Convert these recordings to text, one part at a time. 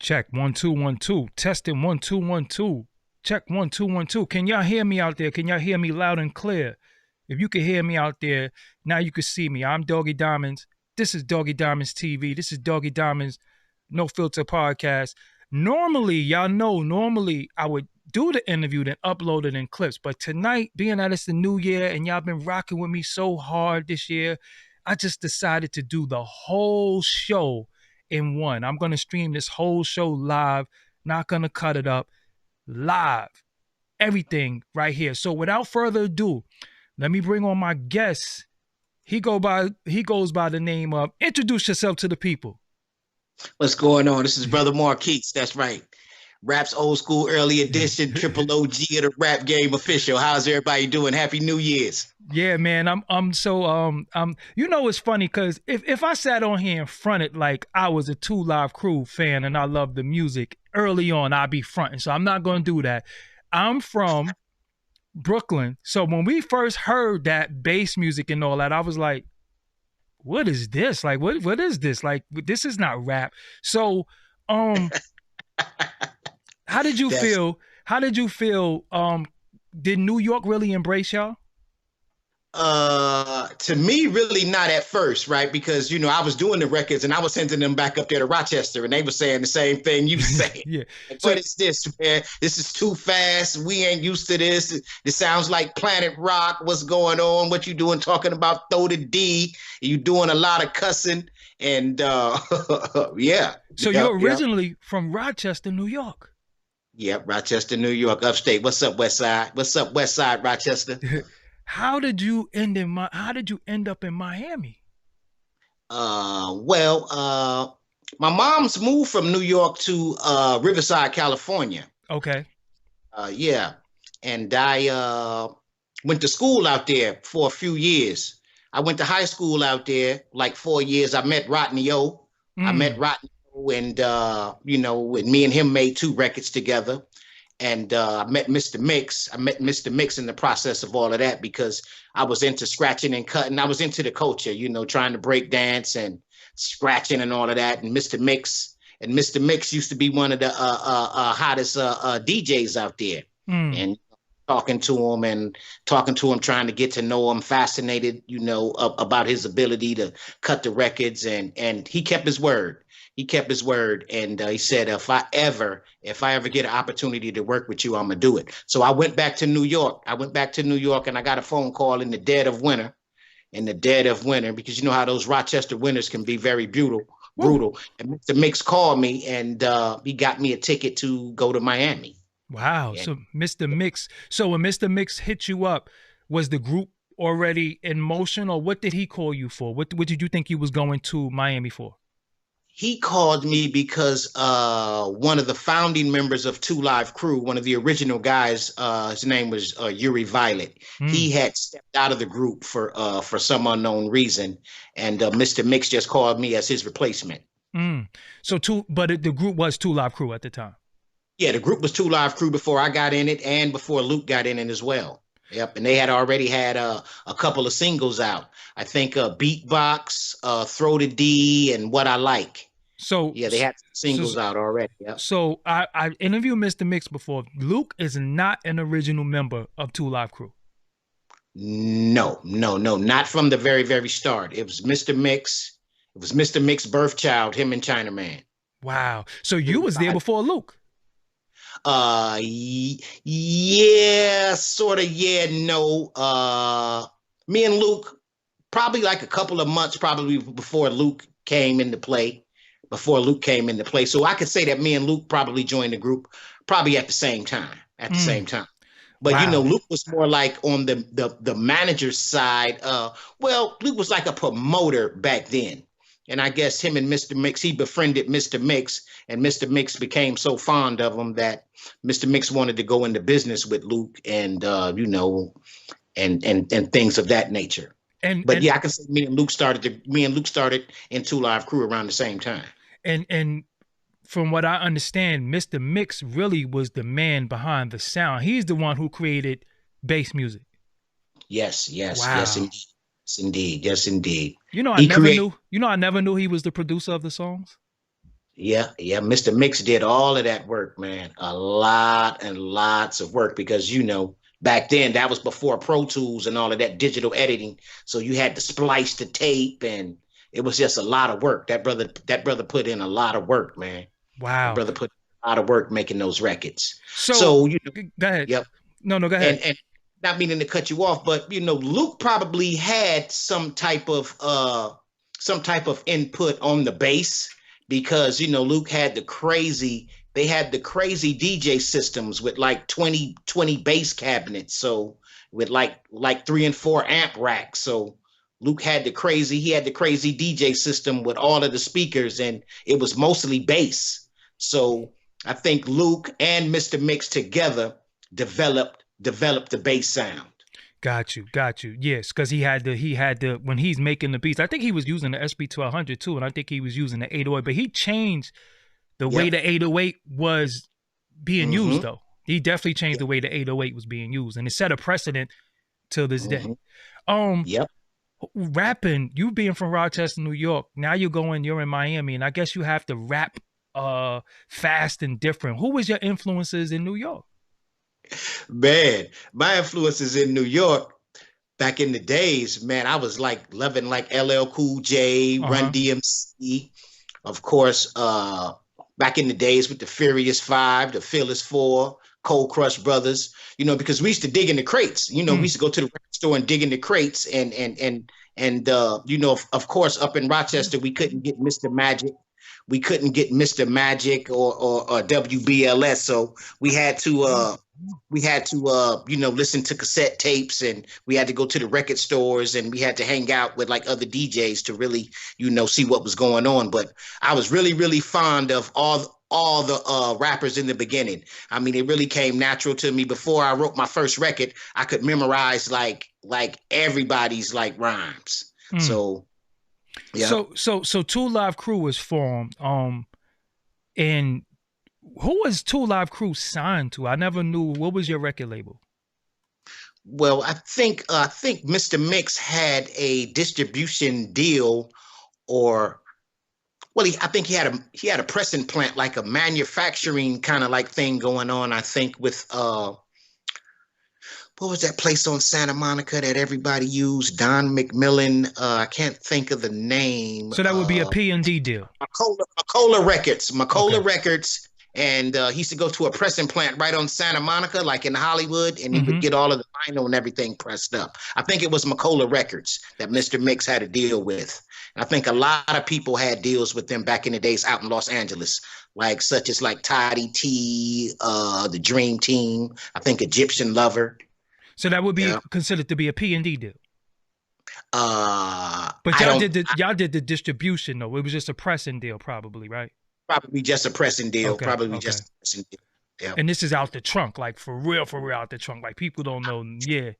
Check 1 2 1 2. Testing 1 2 1 2. Check 1 2 1 2. Can y'all hear me out there? Can y'all hear me loud and clear? If you can hear me out there, now you can see me. I'm Doggie Diamonds. This is Doggie Diamonds TV. This is Doggie Diamonds No Filter Podcast. Normally, y'all know, I would do the interview, then upload it in clips. But tonight, being that it's the new year and y'all been rocking with me so hard this year, I just decided to do the whole show in one. I'm going to stream this whole show live, not going to cut it up, live, everything right here. So without further ado, let me bring on my guest. He goes by the name of, introduce yourself to the people. What's going on? This is Brother Marquis. That's right. Rap's old school early edition, triple OG of the rap game official. How's everybody doing? Happy New Year's. Yeah, man. I'm so you know, it's funny because if I sat on here and fronted like I was a 2 Live Crew fan and I love the music early on, I'd be fronting. So I'm not gonna do that. I'm from Brooklyn. So when we first heard that bass music and all that, I was like, what is this? Like, what is this? Like, this is not rap. So how did you feel? How did you feel? Did New York really embrace y'all? To me, really not at first, right? Because, you know, I was doing the records and I was sending them back up there to Rochester and they were saying the same thing you were saying. Yeah. Like, what is this, man? This is too fast. We ain't used to this. It sounds like Planet Rock. What's going on? What you doing talking about throw the D? You doing a lot of cussing and yeah. So you're originally from Rochester, New York. Yep, Rochester, New York, upstate. What's up, West Side? What's up, West Side, Rochester? How did you end up in Miami? Well, my mom's moved from New York to Riverside, California. Okay. Yeah, and I went to school out there for a few years. I went to high school out there, like 4 years. I met Rodney O. I met Rodney O, and you know, and me and him made 2 records together. And I met Mr. Mix. I met Mr. Mix in the process of all of that because I was into scratching and cutting. I was into the culture, you know, trying to break dance and scratching and all of that. And Mr. Mix used to be one of the hottest DJs out there. And talking to him, trying to get to know him, fascinated, you know, about his ability to cut the records. And he kept his word. He kept his word, and he said, if I ever get an opportunity to work with you, I'm gonna do it. So I went back to New York. And I got a phone call in the dead of winter, because you know how those Rochester winters can be very brutal. And Mr. Mix called me, and he got me a ticket to go to Miami. Wow. Yeah. So Mr. Mix. So when Mr. Mix hit you up, was the group already in motion, or what did he call you for? What did you think he was going to Miami for? He called me because one of the founding members of 2 Live Crew, one of the original guys, his name was Yuri Violet. He had stepped out of the group for some unknown reason, and Mr. Mix just called me as his replacement. But the group was 2 Live Crew at the time. Yeah, the group was 2 Live Crew before I got in it, and before Luke got in it as well. Yep, and they had already had a couple of singles out. I think Beatbox, Throw the D, and What I Like. So yeah, they had singles out already. Yep. So I interviewed Mr. Mix before. Luke is not an original member of 2 Live Crew. No, not from the very, very start. It was Mr. Mix. It was Mr. Mix's birth child, him and Chinaman. Wow. So you was there before Luke? Yeah, sort of. Yeah, no. Me and Luke, probably like a couple of months, probably before Luke came into play. So I could say that me and Luke probably joined the group probably at the same time. But wow. You know, Luke was more like on the manager's side. Well, Luke was like a promoter back then. And I guess him and Mr. Mix, he befriended Mr. Mix, and Mr. Mix became so fond of him that Mr. Mix wanted to go into business with Luke, and you know, and things of that nature. But yeah, I can say me and Luke started in 2 Live Crew around the same time. And from what I understand, Mr. Mix really was the man behind the sound. He's the one who created bass music. Yes, wow. Yes, indeed. You know, I never knew he was the producer of the songs. Yeah, yeah. Mr. Mix did all of that work, man. A lot and lots of work because back then that was before Pro Tools and all of that digital editing. So you had to splice the tape and it was just a lot of work. That brother put in a lot of work, man. That Wow. brother put a lot of work making those records. So So, go ahead. yep. No, go ahead. And not meaning to cut you off, but Luke probably had some type of input on the bass because Luke had the crazy DJ systems with like 20 bass cabinets, so with like 3 and 4 amp racks. So Luke had the crazy DJ system with all of the speakers, and it was mostly bass. So I think Luke and Mr. Mix together developed the bass sound. Got you. Yes, because he had the when he's making the beats. I think he was using the SB 1200 too, and I think he was using the 808. But he changed the way Yep. the 808 was being used, Mm-hmm. though. He definitely changed Yep. the way the 808 was being used, and it set a precedent till this day. Mm-hmm. Um, Yep. rapping, you being from Rochester, New York, now you're in Miami, and I guess you have to rap fast and different. Who was your influences in New York? Man, my influences in New York back in the days, man, I was like loving like LL Cool J, Run Uh-huh. DMC, of course, back in the days with the Furious Five, the Fearless Four, Cold Crush Brothers, because we used to dig in the crates. We Mm. used to go to the record store and dig in the crates, and of course, up in Rochester, we couldn't get Mr. Magic. We couldn't get Mr. Magic or WBLS, so we had to listen to cassette tapes, and we had to go to the record stores, and we had to hang out with like other DJs to really see what was going on. But I was really really fond of all the rappers in the beginning. I mean, it really came natural to me. Before I wrote my first record, I could memorize like everybody's like rhymes. Mm. So yeah. So Two Live Crew was formed. And who was Two Live Crew signed to? I never knew. What was your record label? Well, I think Mr. Mix had a distribution deal, or well, I think he had a pressing plant, like a manufacturing kind of like thing going on. I think with what was that place on Santa Monica that everybody used? Don McMillan. I can't think of the name. So that would be a P&D deal. Macola Records. Okay. Macola Records. And he used to go to a pressing plant right on Santa Monica, like in Hollywood, and he would get all of the vinyl and everything pressed up. I think it was Macola Records that Mr. Mix had a deal with. And I think a lot of people had deals with them back in the days out in Los Angeles, such as like Toddy T, the Dream Team. I think Egyptian Lover. So that would be Yeah. considered to be a P&D deal. But I don't y'all did the distribution though. It was just a pressing deal, probably, right? Probably just a pressing deal. Okay. Probably Okay. just a pressing deal. Yeah. And this is out the trunk, like for real out the trunk. Like people don't know. Yeah.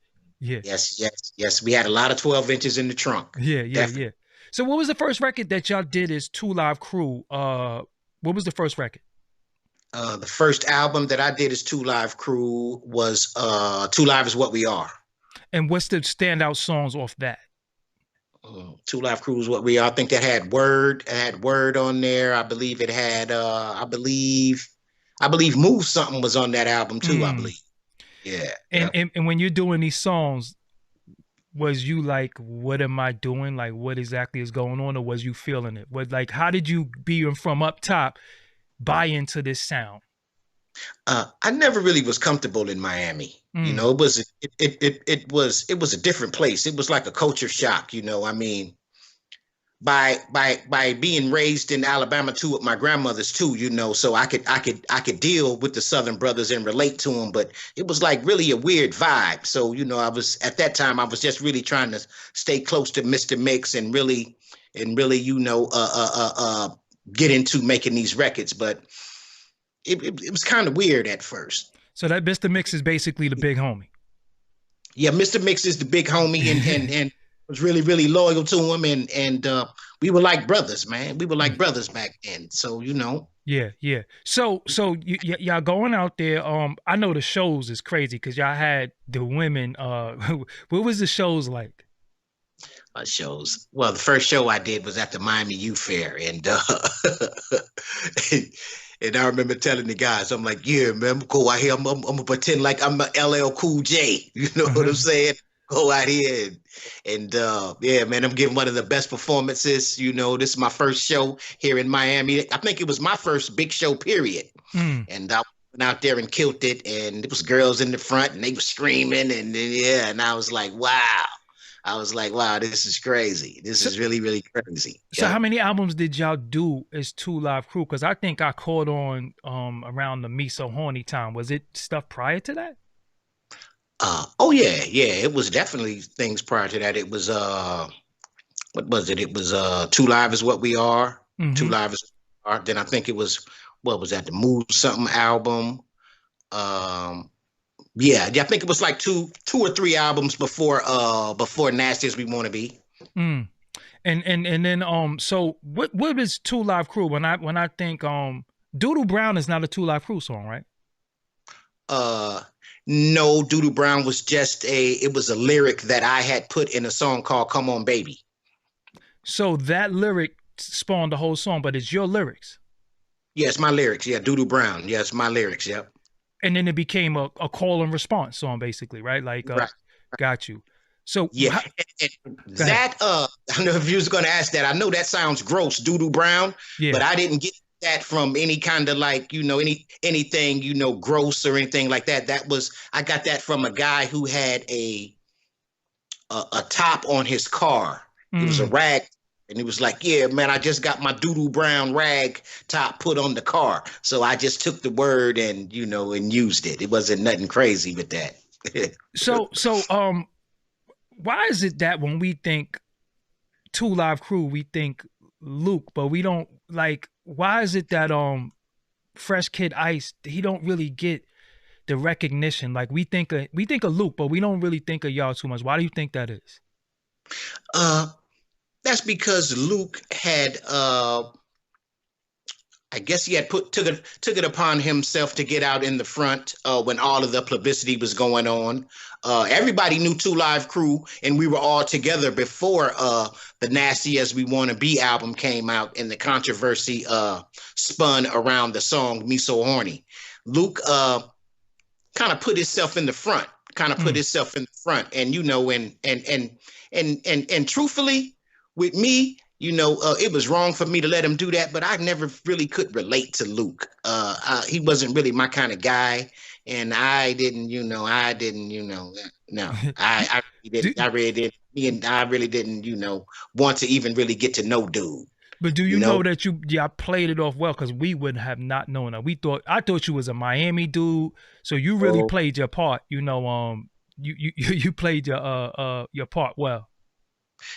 Yeah. Yes, yes, yes. We had a lot of 12 inches in the trunk. Yeah. Definitely. So what was the first record that y'all did as Two Live Crew? What was the first record? The first album that I did as Two Live Crew was Two Live Is What We Are. And what's the standout songs off that? Two Live Crew is What We Are. I think that had Word. It had Word on there. I believe it had. I believe Move Something was on that album too. I believe. Yeah. And when you're doing these songs, was you like, what am I doing? Like, what exactly is going on, or was you feeling it? How did you being from up top buy into this sound? I never really was comfortable in Miami. It was a different place. It was like a culture shock. I mean, by being raised in Alabama too with my grandmothers too, so I could deal with the Southern brothers and relate to them, but it was like really a weird vibe. So I was at that time I was just really trying to stay close to Mr. Mix and really get into making these records, but it was kind of weird at first. So that Mr. Mix is basically the big homie. Yeah, Mr. Mix is the big homie, and was really really loyal to him, and we were like brothers, man. We were like brothers back then. So Yeah. So y'all going out there. I know the shows is crazy because y'all had the women. What was the shows like? Shows. Well, the first show I did was at the Miami Youth Fair, and and I remember telling the guys, I'm like, yeah, man, I'm gonna go out here. I'm gonna pretend like I'm a LL Cool J. You know what I'm saying? Go out here and yeah, man, I'm giving one of the best performances. You know, this is my first show here in Miami. I think it was my first big show, period. And I went out there and killed it, and it was girls in the front, and they were screaming, and yeah, and I was like, wow. I was like, wow, this is crazy. This is really, really crazy. So how many albums did y'all do as Two Live Crew? Because I think I caught on around the Me So Horny time. Was it stuff prior to that? Oh yeah, yeah. It was definitely things prior to that. It was what was it? It was Two Live Is What We Are. Two Live Is What We Are. Then I think it was, what was that? The Move Something album. Yeah, I think it was like two or three albums before Nasty As We Want to Be. And then so what is Two Live Crew? When I think Doodle Brown is not a Two Live Crew song, right? No, Doodle Brown was just it was a lyric that I had put in a song called Come On Baby. So that lyric spawned the whole song, but it's your lyrics. Yeah, it's my lyrics. Yeah, Doodle Brown. Yeah, it's my lyrics. Yep. And then it became a call and response song, basically, right? Like, right. Got you. So yeah, and that I don't know if you was going to ask that. I know that sounds gross, Doodle Brown, but I didn't get that from any kind of like, you know, anything, you know, gross or anything like that. I got that from a guy who had a top on his car. It was a rag. And he was like, yeah, man, I just got my Doodle Brown rag top put on the car. So I just took the word and, you know, and used it. It wasn't nothing crazy with that. So why is it that when we think Two Live Crew, we think Luke, but we don't like, why is it that Fresh Kid Ice, he don't really get the recognition? Like we think of Luke, but we don't really think of y'all too much. Why do you think that is? That's because Luke had, I guess he had took it upon himself to get out in the front when all of the publicity was going on. Everybody knew Two Live Crew, and we were all together before the Nasty As We Want to Be album came out, and the controversy spun around the song Me So Horny. Luke kind of put himself in the front, and you know, and truthfully, with me, you know, it was wrong for me to let him do that, but I never really could relate to Luke. He wasn't really my kind of guy, and I really didn't, you know, want to even really get to know dude. But do you know that y'all played it off well? Because we would have not known that. I thought you was a Miami dude, so you really played your part. You know, you played your part well.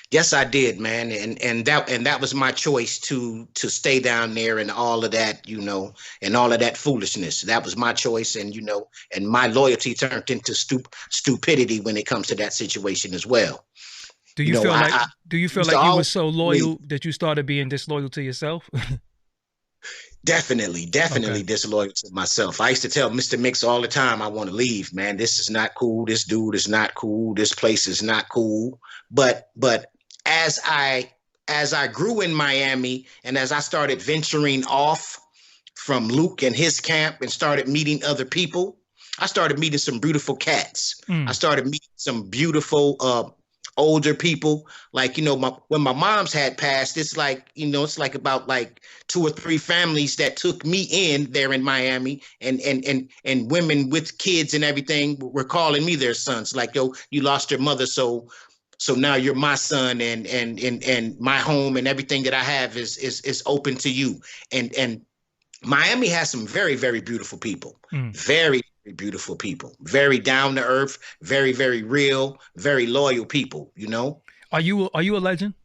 Yes, I did, man, and that was my choice to stay down there and all of that, you know, and all of that foolishness. That was my choice, and you know, and my loyalty turned into stupidity when it comes to that situation as well. Do you feel like you were so loyal that you started being disloyal to yourself? Definitely disloyal to myself. I used to tell Mr. Mix all the time, I want to leave, man. This is not cool. This dude is not cool. This place is not cool. But as I grew in Miami and as I started venturing off from Luke and his camp and started meeting other people, I started meeting some beautiful cats. I started meeting some beautiful older people. Like, you know, when my mom's had passed, it's like, you know, it's like about like 2 or 3 families that took me in there in Miami, and women with kids and everything were calling me their sons. Like, yo, you lost your mother, so now you're my son, and my home and everything that I have is open to you. And Miami has some very, very beautiful people. Very beautiful people, very down to earth, very, very real, very loyal people, you know. Are you a legend?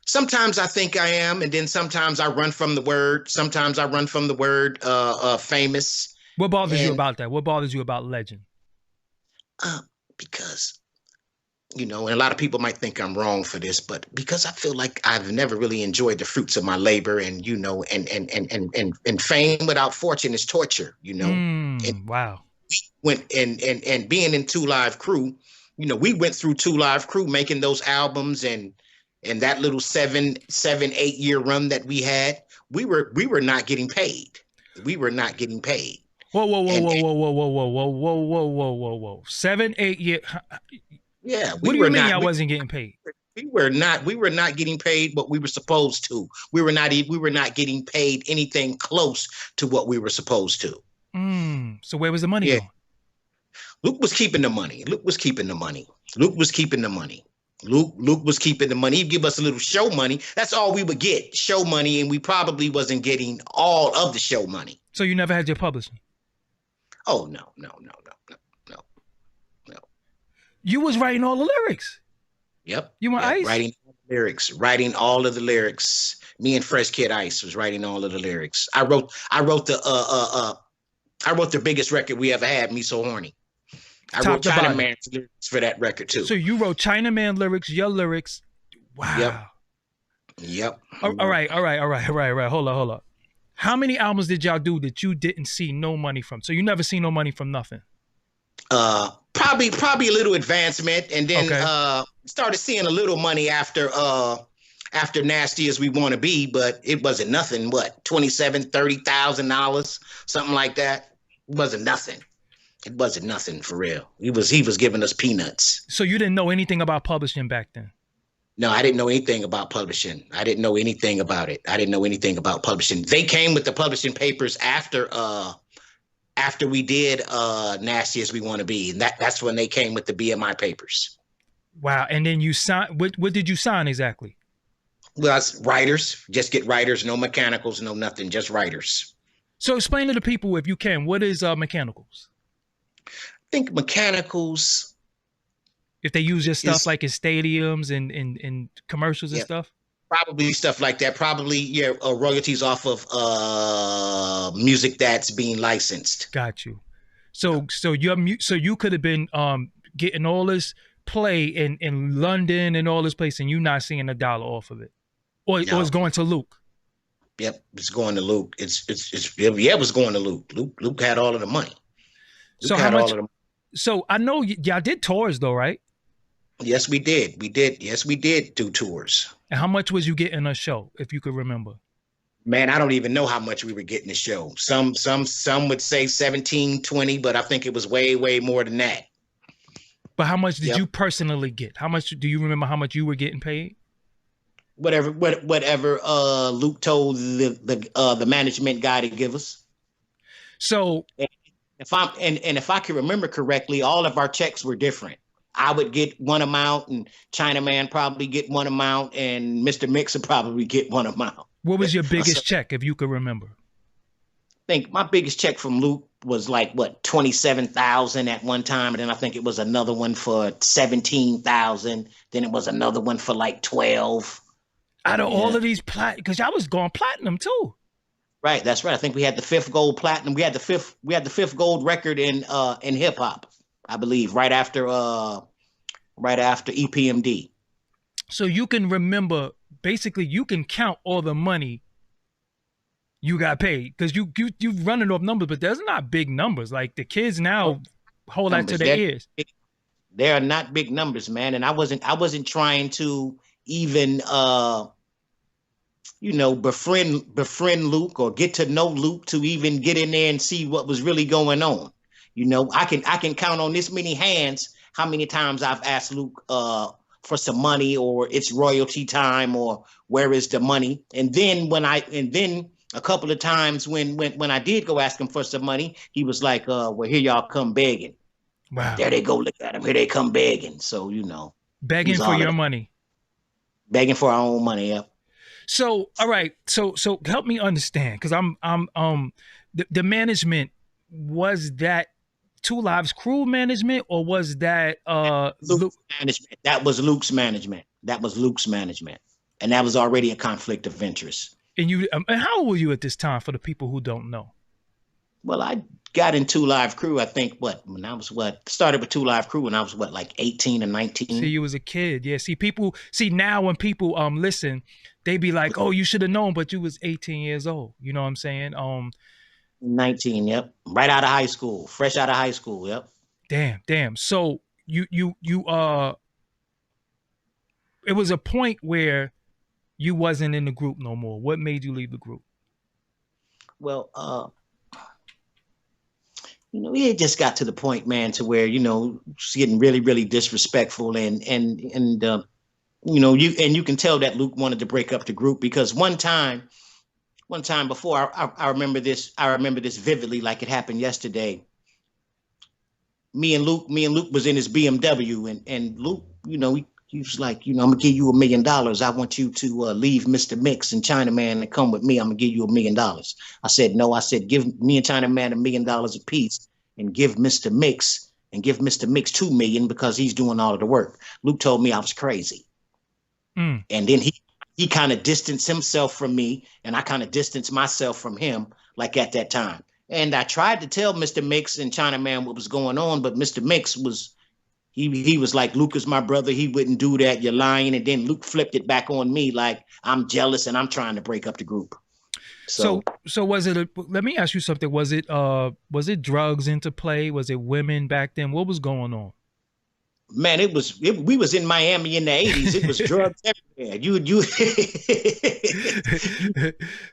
Sometimes I think I am, and then sometimes I run from the word. Sometimes I run from the word famous. What bothers you about that? What bothers you about legend? Because, you know, and a lot of people might think I'm wrong for this, but because I feel like I've never really enjoyed the fruits of my labor, and, you know, and fame without fortune is torture, you know. Wow. And being in Two Live Crew, we went through 2 Live Crew making those albums and that little 8 year run that we had, we were not getting paid. We were not getting paid. Whoa, whoa, whoa, whoa, whoa, whoa, whoa, whoa, whoa, whoa, whoa, whoa, whoa, whoa. 7, 8 years. Yeah, what do you mean I wasn't getting paid? We were not getting paid what we were supposed to. We were not getting paid anything close to what we were supposed to. So where was the money going? Luke was keeping the money. Luke was keeping the money. Luke was keeping the money. Luke was keeping the money. He'd give us a little show money. That's all we would get, show money, and we probably wasn't getting all of the show money. So you never had your publishing? Oh, no. You was writing all the lyrics? Yep. You were Ice? Writing all of the lyrics. Me and Fresh Kid Ice was writing all of the lyrics. I wrote the biggest record we ever had, Me So Horny. I wrote Chinaman's lyrics for that record too. So you wrote Chinaman lyrics, your lyrics. Wow. Yep. All right. Hold on. How many albums did y'all do that you didn't see no money from? So you never see no money from nothing? Probably a little advancement, and then started seeing a little money after Nasty As We Want to Be, but it wasn't nothing. What, $27,000-$30,000, something like that? It wasn't nothing. It wasn't nothing for real. He was giving us peanuts. So you didn't know anything about publishing back then? No, I didn't know anything about publishing. I didn't know anything about it. I didn't know anything about publishing. They came with the publishing papers after we did Nasty As We Want to Be, and that's when they came with the BMI papers. Wow. And then you signed. What did you sign exactly? Well, it's writers. Just get writers. No mechanicals. No nothing. Just writers. So explain to the people, if you can, what is mechanicals? I think mechanicals, if they use your stuff like in stadiums and in commercials and stuff? Probably stuff like that. Probably royalties off of music that's being licensed. Got you. So you could have been getting all this play in London and all this place, and you not seeing $1 off of it, or it's going to Luke. Yep, it's going to Luke. It was going to Luke. Luke had all of the money. So how much? So I know y'all did tours though, right? Yes, we did. Yes, we did do tours. And how much was you getting a show, if you could remember? Man, I don't even know how much we were getting a show. Some would say 17, 20, but I think it was way, way more than that. But how much did you personally get? How much do you remember how much you were getting paid? Whatever Luke told the management guy to give us. So if I can remember correctly, all of our checks were different. I would get one amount, and Chinaman probably get one amount, and Mr. Mix would probably get one amount. What was your biggest check, if you could remember? I think my biggest check from Luke was like, what, $27,000 at one time, and then I think it was another one for $17,000. Then it was another one for like 12. Out of all of these because I was going platinum too. Right, that's right. I think we had the 5th gold platinum. We had the fifth gold record in hip hop, I believe, right after EPMD. So you can remember, basically, you can count all the money you got paid, because you running off numbers, but there's not big numbers. Like the kids now hold that to their ears. They are not big numbers, man. And I wasn't trying to even befriend Luke or get to know Luke to even get in there and see what was really going on. I can count on this many hands how many times I've asked Luke for some money, or it's royalty time, or where is the money? And then a couple of times when I did go ask him for some money, he was like, well, here y'all come begging. Wow. There they go, look at them. Here they come begging. So, begging for your money. Begging for our own money, yeah. So, all right. So help me understand, because the management, was that 2 Live's Crew management, or was that Luke's management? That was Luke's management. And that was already a conflict of interest. And and how old were you at this time, for the people who don't know? Well, I got in 2 Live Crew, I think, started with 2 Live Crew when I was like 18 or 19. See, you was a kid. Yeah. See, now when people listen, they be like, oh, you should have known, but you was 18 years old. You know what I'm saying? 19, yep. Right out of high school. Fresh out of high school, yep. Damn. So it was a point where you wasn't in the group no more. What made you leave the group? Well, it just got to the point, man, to where it's getting really, really disrespectful, and you can tell that Luke wanted to break up the group, because one time before, I remember this. I remember this vividly, like it happened yesterday. Me and Luke was in his BMW, and Luke, he was like, I'm gonna give you $1 million. I want you to leave Mr. Mix and Chinaman and come with me. I'm gonna give you $1 million. I said no. I said, give me and Chinaman $1 million apiece, and give Mr. Mix $2 million, because he's doing all of the work. Luke told me I was crazy, and then he kind of distanced himself from me, and I kind of distanced myself from him, like at that time. And I tried to tell Mr. Mix and Chinaman what was going on, but Mr. Mix was. He was like, Luke is my brother. He wouldn't do that. You're lying. And then Luke flipped it back on me, like I'm jealous and I'm trying to break up the group. So was it? Let me ask you something. Was it drugs into play? Was it women back then? What was going on? Man, we was in Miami in the 80s. It was drugs everywhere. You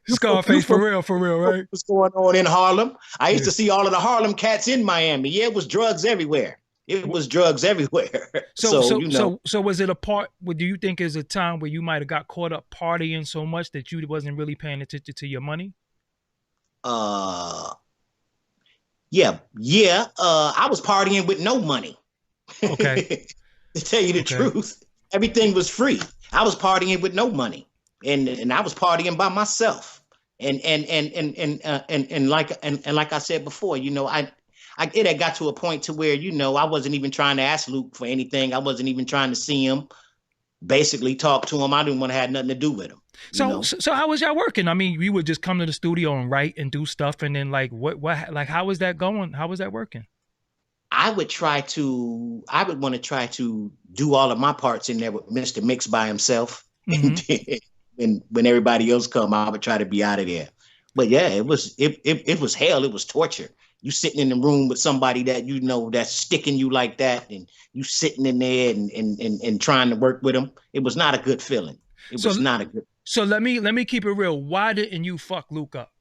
Scarface, for real, right? What was going on in Harlem? I used to see all of the Harlem cats in Miami. Yeah, it was drugs everywhere. It was drugs everywhere. So was it a part? Do you think is a time where you might have got caught up partying so much that you wasn't really paying attention to your money? Yeah. I was partying with no money. Okay. To tell you the truth, everything was free. I was partying with no money, and I was partying by myself. And like I said before, it had got to a point to where, I wasn't even trying to ask Luke for anything. I wasn't even trying to see him, basically talk to him. I didn't want to have nothing to do with him. So how was y'all working? I mean, we would just come to the studio and write and do stuff. And then like, how was that going? How was that working? I would want to try to do all of my parts in there with Mr. Mix by himself. Mm-hmm. And when everybody else come, I would try to be out of there. But yeah, it was hell. It was torture. You sitting in the room with somebody that that's sticking you like that, and you sitting in there and trying to work with them. It was not a good feeling. It was not a good. So let me keep it real. Why didn't you fuck Luke up?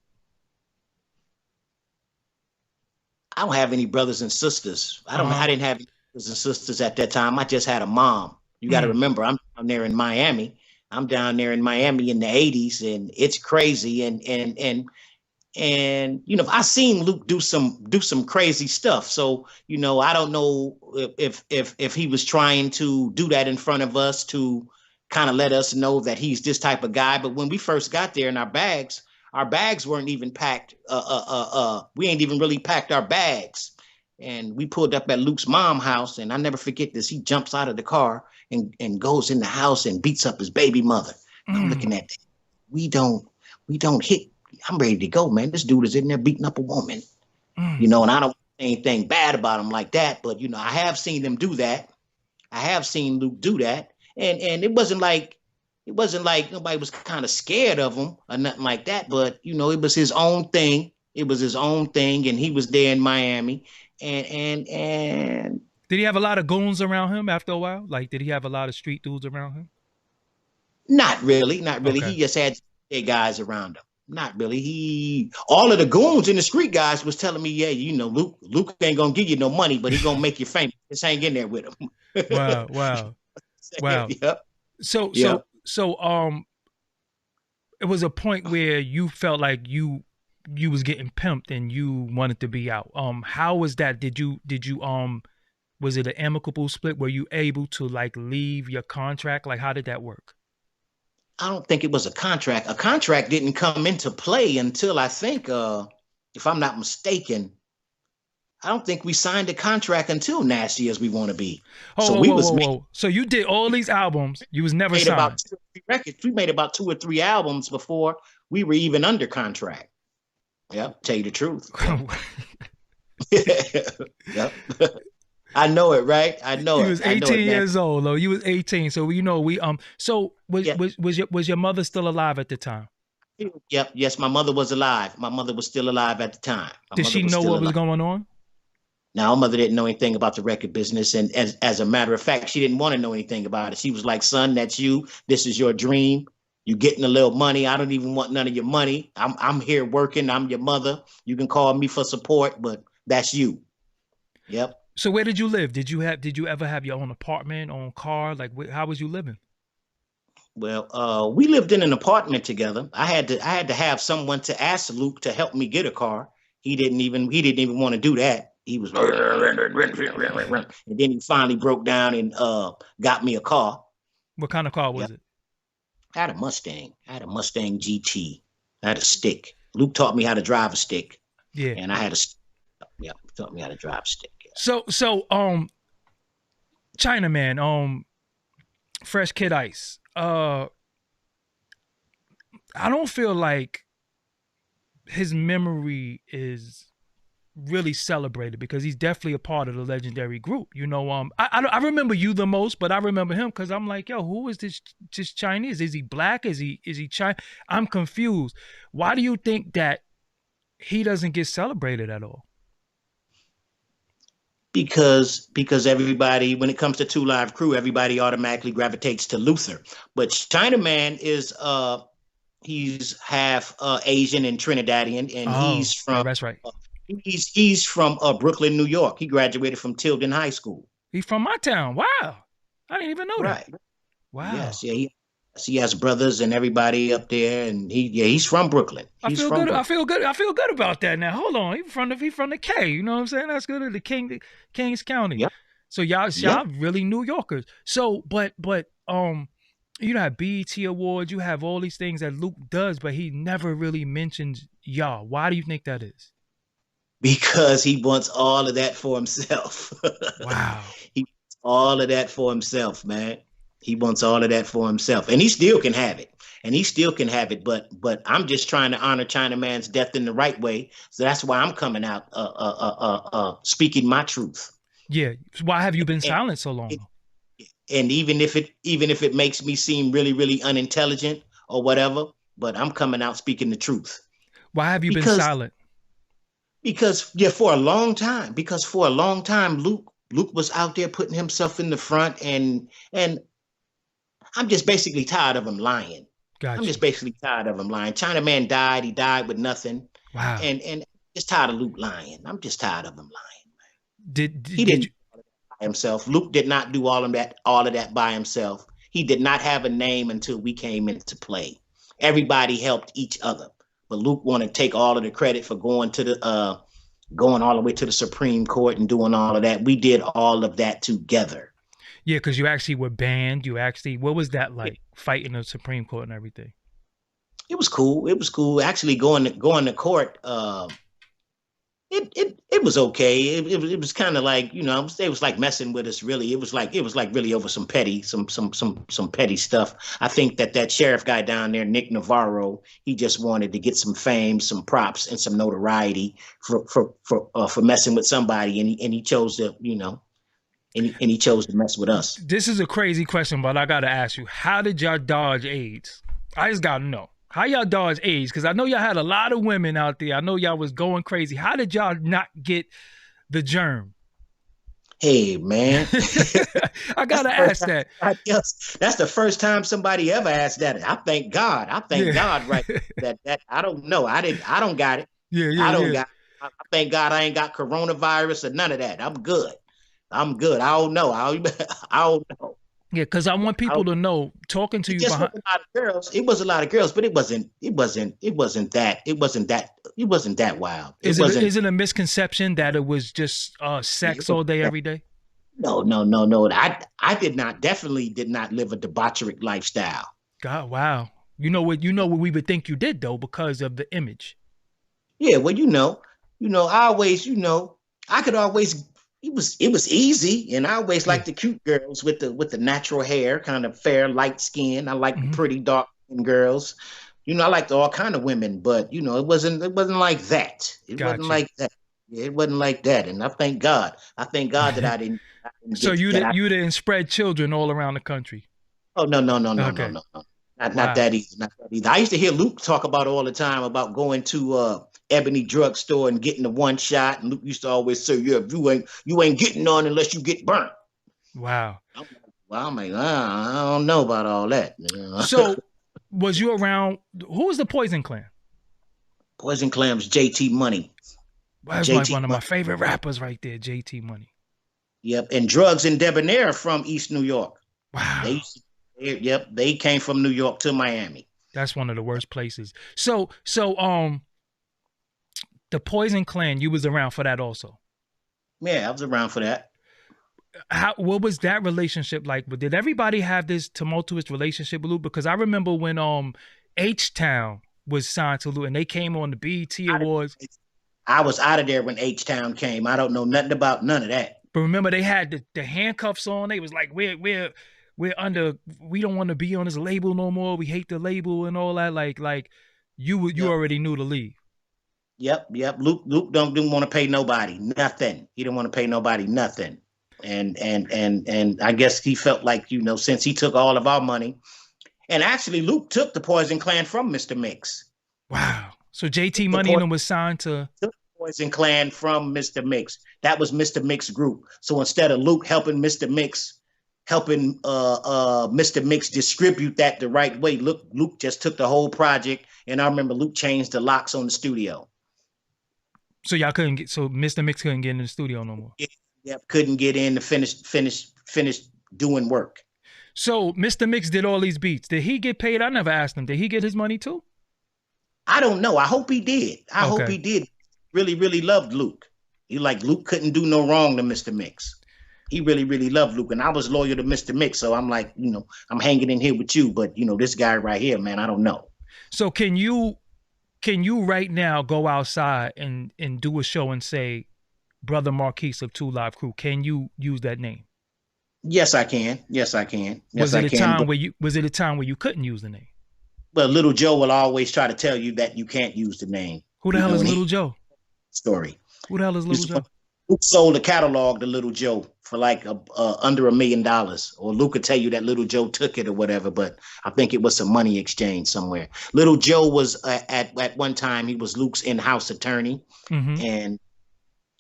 I don't have any brothers and sisters. I didn't have any brothers and sisters at that time. I just had a mom. You got to remember, I'm down there in Miami. I'm down there in Miami in the 80s, and it's crazy. And I seen Luke do some crazy stuff. So I don't know if he was trying to do that in front of us to kind of let us know that he's this type of guy. But when we first got there, in our bags weren't even packed. We ain't even really packed our bags. And we pulled up at Luke's mom's house, and I never forget this. He jumps out of the car and goes in the house and beats up his baby mother. I'm looking at that. We don't hit. I'm ready to go, man. This dude is in there beating up a woman, and I don't say anything bad about him like that, but I have seen them do that. I have seen Luke do that, and it wasn't like nobody was kind of scared of him or nothing like that, but it was his own thing. It was his own thing, and he was there in Miami, and did he have a lot of goons around him after a while? Like, did he have a lot of street dudes around him? Not really. Okay. He just had guys around him. Not really. All of the goons in the street guys was telling me, yeah, Luke ain't gonna give you no money, but he gonna make you famous. Just hang in there with him. Wow. Yep. So it was a point where you felt like you was getting pimped and you wanted to be out. How was that? Did you was it an amicable split? Were you able to like leave your contract? Like, how did that work? I don't think it was a contract. A contract didn't come into play until, I think, if I'm not mistaken, I don't think we signed a contract until Nasty As We Want to Be. So you did all these albums. You was never signed. About 2 or 3 records. We made about 2 or 3 albums before we were even under contract. Yep, tell you the truth. Yep. I know it, right? I know he was 18 years old, though. You was 18, so we. So was your mother still alive at the time? Yep. Yes, my mother was alive. My mother was still alive at the time. Did she know what was going on? Now, our mother didn't know anything about the record business. And as a matter of fact, she didn't want to know anything about it. She was like, son, that's you. This is your dream. You're getting a little money. I don't even want none of your money. I'm here working. I'm your mother. You can call me for support, but that's you. Yep. So where did you live? Did you ever have your own apartment, own car? Like, how was you living? Well, we lived in an apartment together. I had to have someone to ask Luke to help me get a car. He didn't even want to do that. He was, and then he finally broke down and got me a car. What kind of car was it? I had a Mustang. I had a Mustang GT. I had a stick. Luke taught me how to drive a stick. Yeah. And I had taught me how to drive a stick. Yeah. So Chinaman, Fresh Kid Ice. I don't feel like his memory is really celebrated because he's definitely a part of the legendary group. You know, I remember you the most, but I remember him because I'm like, yo, who is this Chinese? Is he black? Is he Chinese? I'm confused. Why do you think that he doesn't get celebrated at all? Because everybody, when it comes to Two Live Crew, everybody automatically gravitates to Luther. But Chinaman is he's half Asian and Trinidadian, and he's from that's right. He's from Brooklyn, New York. He graduated from Tilden High School. He's from my town. Wow, I didn't even know that. Wow. Yes, yeah. He has brothers and everybody up there, and he's from Brooklyn. I feel good. I feel good about that now. Hold on, he's from the K. You know what I'm saying? That's good. The Kings County. Yep. So y'all really New Yorkers. So, but you have BET Awards. You have all these things that Luke does, but he never really mentions y'all. Why do you think that is? Because he wants all of that for himself. Wow. He wants all of that for himself, man. He wants all of that for himself. And he still can have it. But I'm just trying to honor Chinaman's death in the right way. So that's why I'm coming out speaking my truth. Yeah. Why have you been silent so long? And even if it makes me seem really, really unintelligent or whatever, but I'm coming out speaking the truth. Why have you been silent? Because for a long time, Luke was out there putting himself in the front, and I'm just basically tired of him lying. Gotcha. I'm just basically tired of him lying. Chinaman died. He died with nothing. Wow. And just tired of Luke lying. I'm just tired of him lying. He didn't by himself. Luke did not do all of that by himself. He did not have a name until we came into play. Everybody helped each other. But Luke wanted to take all of the credit for going all the way to the Supreme Court and doing all of that. We did all of that together. Yeah, because you actually were banned. What was that like, fighting the Supreme Court and everything? It was cool. Actually, going to court, it was okay. It was kind of like, it was like messing with us. Really, it was like really over some petty stuff. I think that sheriff guy down there, Nick Navarro, he just wanted to get some fame, some props, and some notoriety for messing with somebody, and he chose to, and he chose to mess with us. This is a crazy question, but I gotta ask you: how did y'all dodge AIDS? I just gotta know. How y'all dodge AIDS? Because I know y'all had a lot of women out there. I know y'all was going crazy. How did y'all not get the germ? Hey, man. I got to ask that. That's the first time somebody ever asked that. I thank God. God, right? That I don't know. I don't got it. I don't got it. I thank God I ain't got coronavirus or none of that. I'm good. I don't know. I don't know. Yeah, because I want people to know, talking to you behind it was a lot of girls, but it wasn't that wild. Is it a misconception that it was just sex all day, every day? No. I definitely did not live a debauchery lifestyle. God, wow. You know what we would think you did though, because of the image. Yeah, well, I always, I could always. It was easy, and I always liked the cute girls with the natural hair, kind of fair, light skin. I like the pretty dark girls. I liked all kind of women, but it wasn't like that. It wasn't like that. It wasn't like that, and I thank God. That I didn't. So you didn't spread children all around the country. Oh no, Not that either. Not that either. I used to hear Luke talk about all the time about going to Ebony drugstore and getting the one shot. And Luke used to always say, "Yeah, you ain't getting none unless you get burnt." Wow. I'm like, I don't know about all that. So, was you around? Who was the Poison Clan? Poison Clan's JT Money. That's like one of my favorite rappers right there, JT Money. Yep, and Drugs and Debonair from East New York. Wow. They came from New York to Miami. That's one of the worst places. So, the Poison Clan, you was around for that also. Yeah, I was around for that. What was that relationship like? Did everybody have this tumultuous relationship with Luke? Because I remember when H-Town was signed to Luke and they came on the BET Awards. I was out of there when H-Town came. I don't know nothing about none of that. But remember, they had the handcuffs on. They was like, we're under. We don't want to be on this label no more. We hate the label and all that. Like you already knew to leave. Yep. Luke didn't want to pay nobody nothing. He didn't want to pay nobody nothing. And I guess he felt like, since he took all of our money, and actually Luke took the Poison Clan from Mr. Mix. Wow. So JT Money was signed to the Poison Clan from Mr. Mix. That was Mr. Mix group. So instead of Luke helping Mr. Mix distribute that the right way, Luke just took the whole project. And I remember Luke changed the locks on the studio. So y'all couldn't get. So Mr. Mix couldn't get in the studio no more. Yep, couldn't get in to finish doing work. So Mr. Mix did all these beats. Did he get paid? I never asked him. Did he get his money too? I don't know. I hope he did. I hope he did. Really, really loved Luke. Luke couldn't do no wrong to Mr. Mix. He really, really loved Luke, and I was loyal to Mr. Mix. So I'm like, I'm hanging in here with you, but this guy right here, man, I don't know. So can you right now go outside and do a show and say, Brother Marquis of 2 Live Crew? Can you use that name? Yes, I can. Was it a time where you couldn't use the name? Well, Little Joe will always try to tell you that you can't use the name. Who the hell is Little Joe? Story. Who the hell is Little Joe? Luke sold a catalog to Little Joe for like under $1 million. Or Luke could tell you that Little Joe took it or whatever, but I think it was some money exchange somewhere. Little Joe was at one time, he was Luke's in-house attorney. Mm-hmm.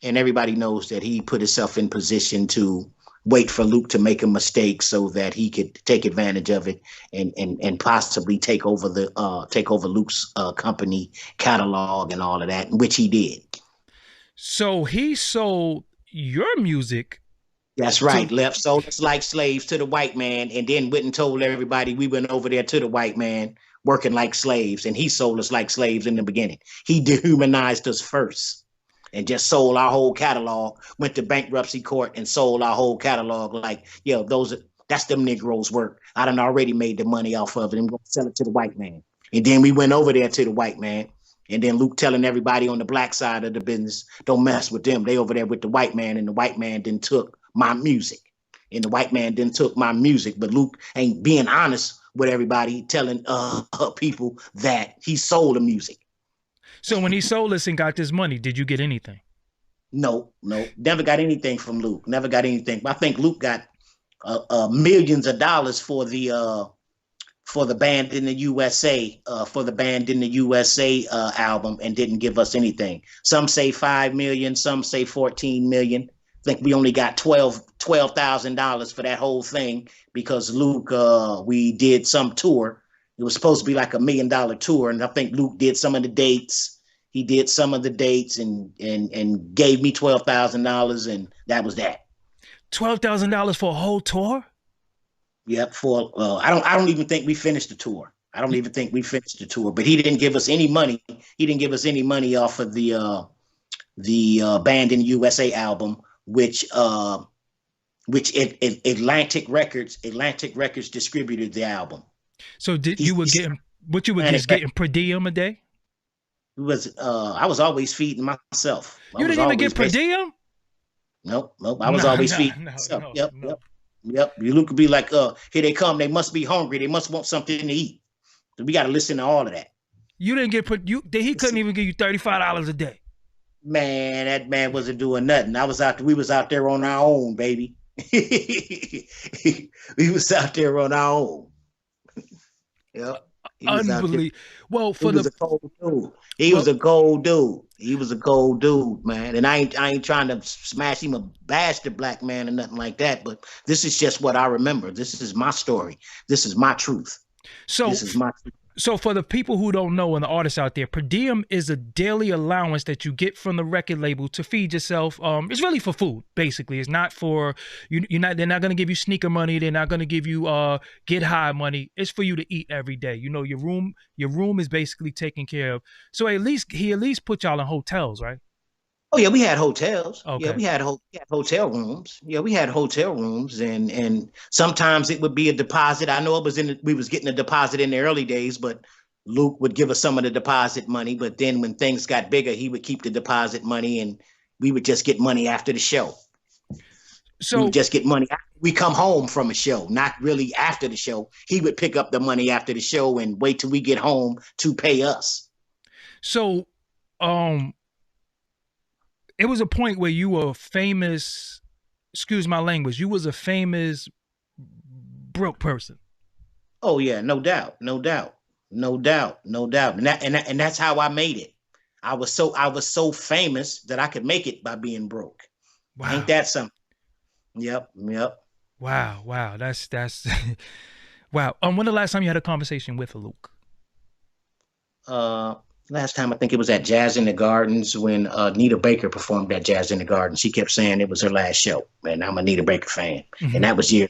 And everybody knows that he put himself in position to wait for Luke to make a mistake so that he could take advantage of it and possibly take over Luke's company catalog and all of that, which he did. So he sold your music. That's right. Sold us like slaves to the white man, and then went and told everybody we went over there to the white man working like slaves, and he sold us like slaves in the beginning. He dehumanized us first. And just sold our whole catalog, went to bankruptcy court and sold our whole catalog. Like, that's them Negroes work. I done already made the money off of it. I'm going to sell it to the white man. And then we went over there to the white man. And then Luke telling everybody on the black side of the business, don't mess with them. They over there with the white man, and the white man then took my music. But Luke ain't being honest with everybody, telling people that he sold the music. So when he sold us and got this money, did you get anything? No, never got anything from Luke. Never got anything. I think Luke got millions of dollars for the Band in the USA, album, and didn't give us anything. Some say 5 million, some say 14 million. I think we only got $12,000 for that whole thing because Luke, we did some tour. It was supposed to be like $1 million tour, and I think Luke did some of the dates. He did some of the dates and gave me $12,000, and that was that. $12,000 for a whole tour? Yep. I don't even think we finished the tour. But he didn't give us any money. He didn't give us any money off of the Band in the USA album, which Atlantic Records distributed the album. So you were getting per diem a day? I was always feeding myself. You didn't even get per diem? Nope. I was always feeding myself. Yep. You look could be like, here they come. They must be hungry. They must want something to eat. So we got to listen to all of that. You didn't get he couldn't even give you $35 a day. Man, that man wasn't doing nothing. We was out there on our own, baby. We was out there on our own. Yep. Unbelievable. Well, he was a cold dude. He was a cold dude, man. And I ain't trying to smash him or bash the black man or nothing like that. But this is just what I remember. This is my story. This is my truth. So This is my truth. So for the people who don't know and the artists out there, per diem is a daily allowance that you get from the record label to feed yourself. It's really for food, basically. It's not for you. You're not. They're not going to give you sneaker money. They're not going to give you get high money. It's for you to eat every day. You know, your room is basically taken care of. So he at least put y'all in hotels, right? Oh yeah, we had hotels. Okay. Yeah, we had hotel rooms. Yeah, we had hotel rooms, and sometimes it would be a deposit. I know we was getting a deposit in the early days, but Luke would give us some of the deposit money. But then when things got bigger, he would keep the deposit money, and we would just get money after the show. So we would just get money after we come home from a show, not really after the show. He would pick up the money after the show and wait till we get home to pay us. So, it was a point where you were famous, excuse my language, you was a famous broke person. Oh yeah, no doubt. And that's how I made it. I was so famous that I could make it by being broke. Wow. Ain't that something? Yep. Wow. That's wow. When the last time you had a conversation with Luke? Last time I think it was at Jazz in the Gardens when Nita Baker performed at Jazz in the Gardens. She kept saying it was her last show, and I'm a Nita Baker fan, and that was year.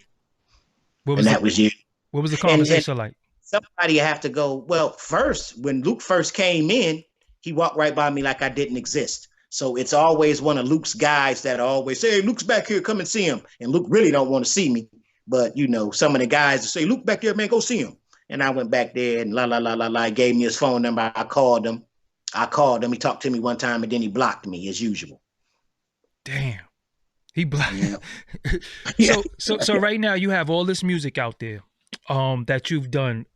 What was the conversation like? Somebody have to go. Well, first when Luke first came in, he walked right by me like I didn't exist. So it's always one of Luke's guys that always say, "Hey, Luke's back here, come and see him." And Luke really don't want to see me, but you know, some of the guys say, "Luke back there, man, go see him." And I went back there and he gave me his phone number. I called him. He talked to me one time and then he blocked me as usual. Damn. He blocked. Yeah. So right now you have all this music out there that you've done.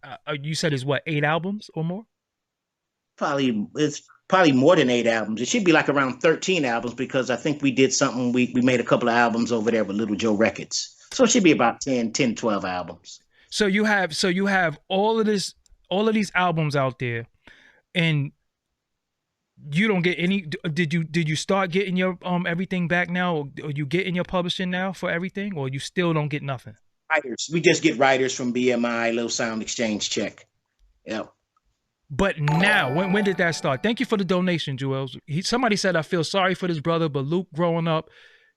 You said it's what, 8 albums or more? It's probably more than 8 albums. It should be like around 13 albums because I think we did something. We made a couple of albums over there with Little Joe Records. So it should be about 10, 12 albums. So you have all of these albums out there, and you don't get any. Did you start getting your everything back now? Or you getting your publishing now for everything, or you still don't get nothing? Writers, we just get writers from BMI, little sound exchange check. Yep. But now, when did that start? Thank you for the donation, Joel. Somebody said, I feel sorry for this brother, but Luke growing up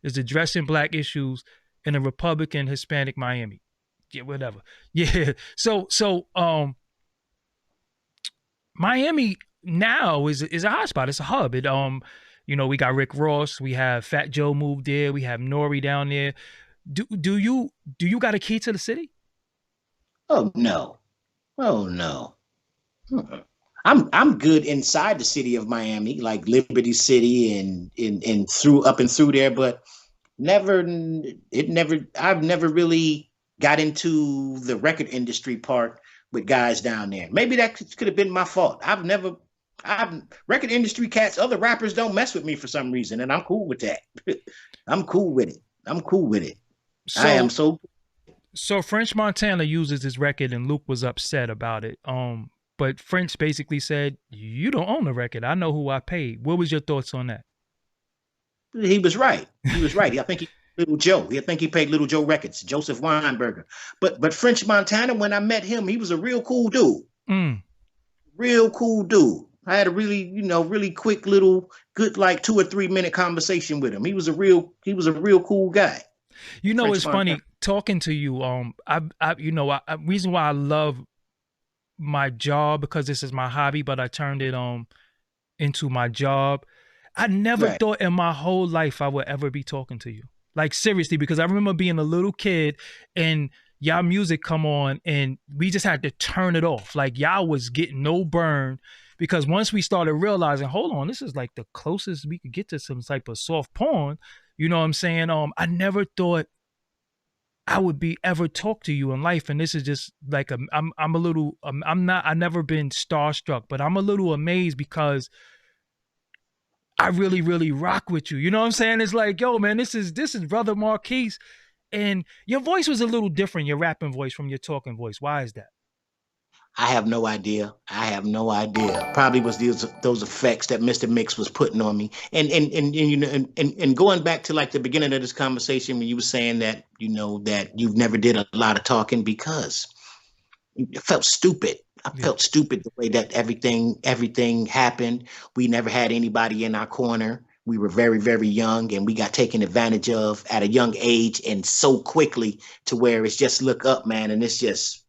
is addressing black issues in a Republican Hispanic Miami. Yeah, whatever. Yeah. So Miami now is a hotspot. It's a hub. It we got Rick Ross, we have Fat Joe moved there, we have Nori down there. Do you got a key to the city? Oh no. I'm good inside the city of Miami, like Liberty City and through up and through there, but I've never really got into the record industry part with guys down there. Maybe that could have been my fault. Record industry cats, other rappers don't mess with me for some reason, and I'm cool with that. I'm cool with it. I am so. So French Montana uses his record, and Luke was upset about it. But French basically said, "You don't own the record. I know who I paid." What was your thoughts on that? He was right. I think Little Joe. I think he paid Little Joe Records, Joseph Weinberger. But French Montana, when I met him, he was a real cool dude. Real cool dude. I had a really quick little good like 2 or 3 minute conversation with him. He was a real cool guy. You know, French it's Montana. Funny talking to you. Reason why I love my job, because this is my hobby, but I turned it into my job. I never thought in my whole life I would ever be talking to you. Like seriously, because I remember being a little kid and y'all music come on and we just had to turn it off. Like y'all was getting no burn, because once we started realizing, hold on, this is like the closest we could get to some type of soft porn. You know what I'm saying? I never thought I would be ever talk to you in life. And this is just like, I've never been starstruck, but I'm a little amazed because I really, really rock with you. You know what I'm saying? It's like, yo, man, this is Brother Marquis. And your voice was a little different, your rapping voice from your talking voice. Why is that? I have no idea. I have no idea. Probably was those effects that Mr. Mix was putting on me. And you know and going back to like the beginning of this conversation when you were saying that, you know, that you've never did a lot of talking because it felt stupid. I felt stupid the way that everything happened. We never had anybody in our corner. We were very, very young and we got taken advantage of at a young age and so quickly to where it's just look up, man, and it's just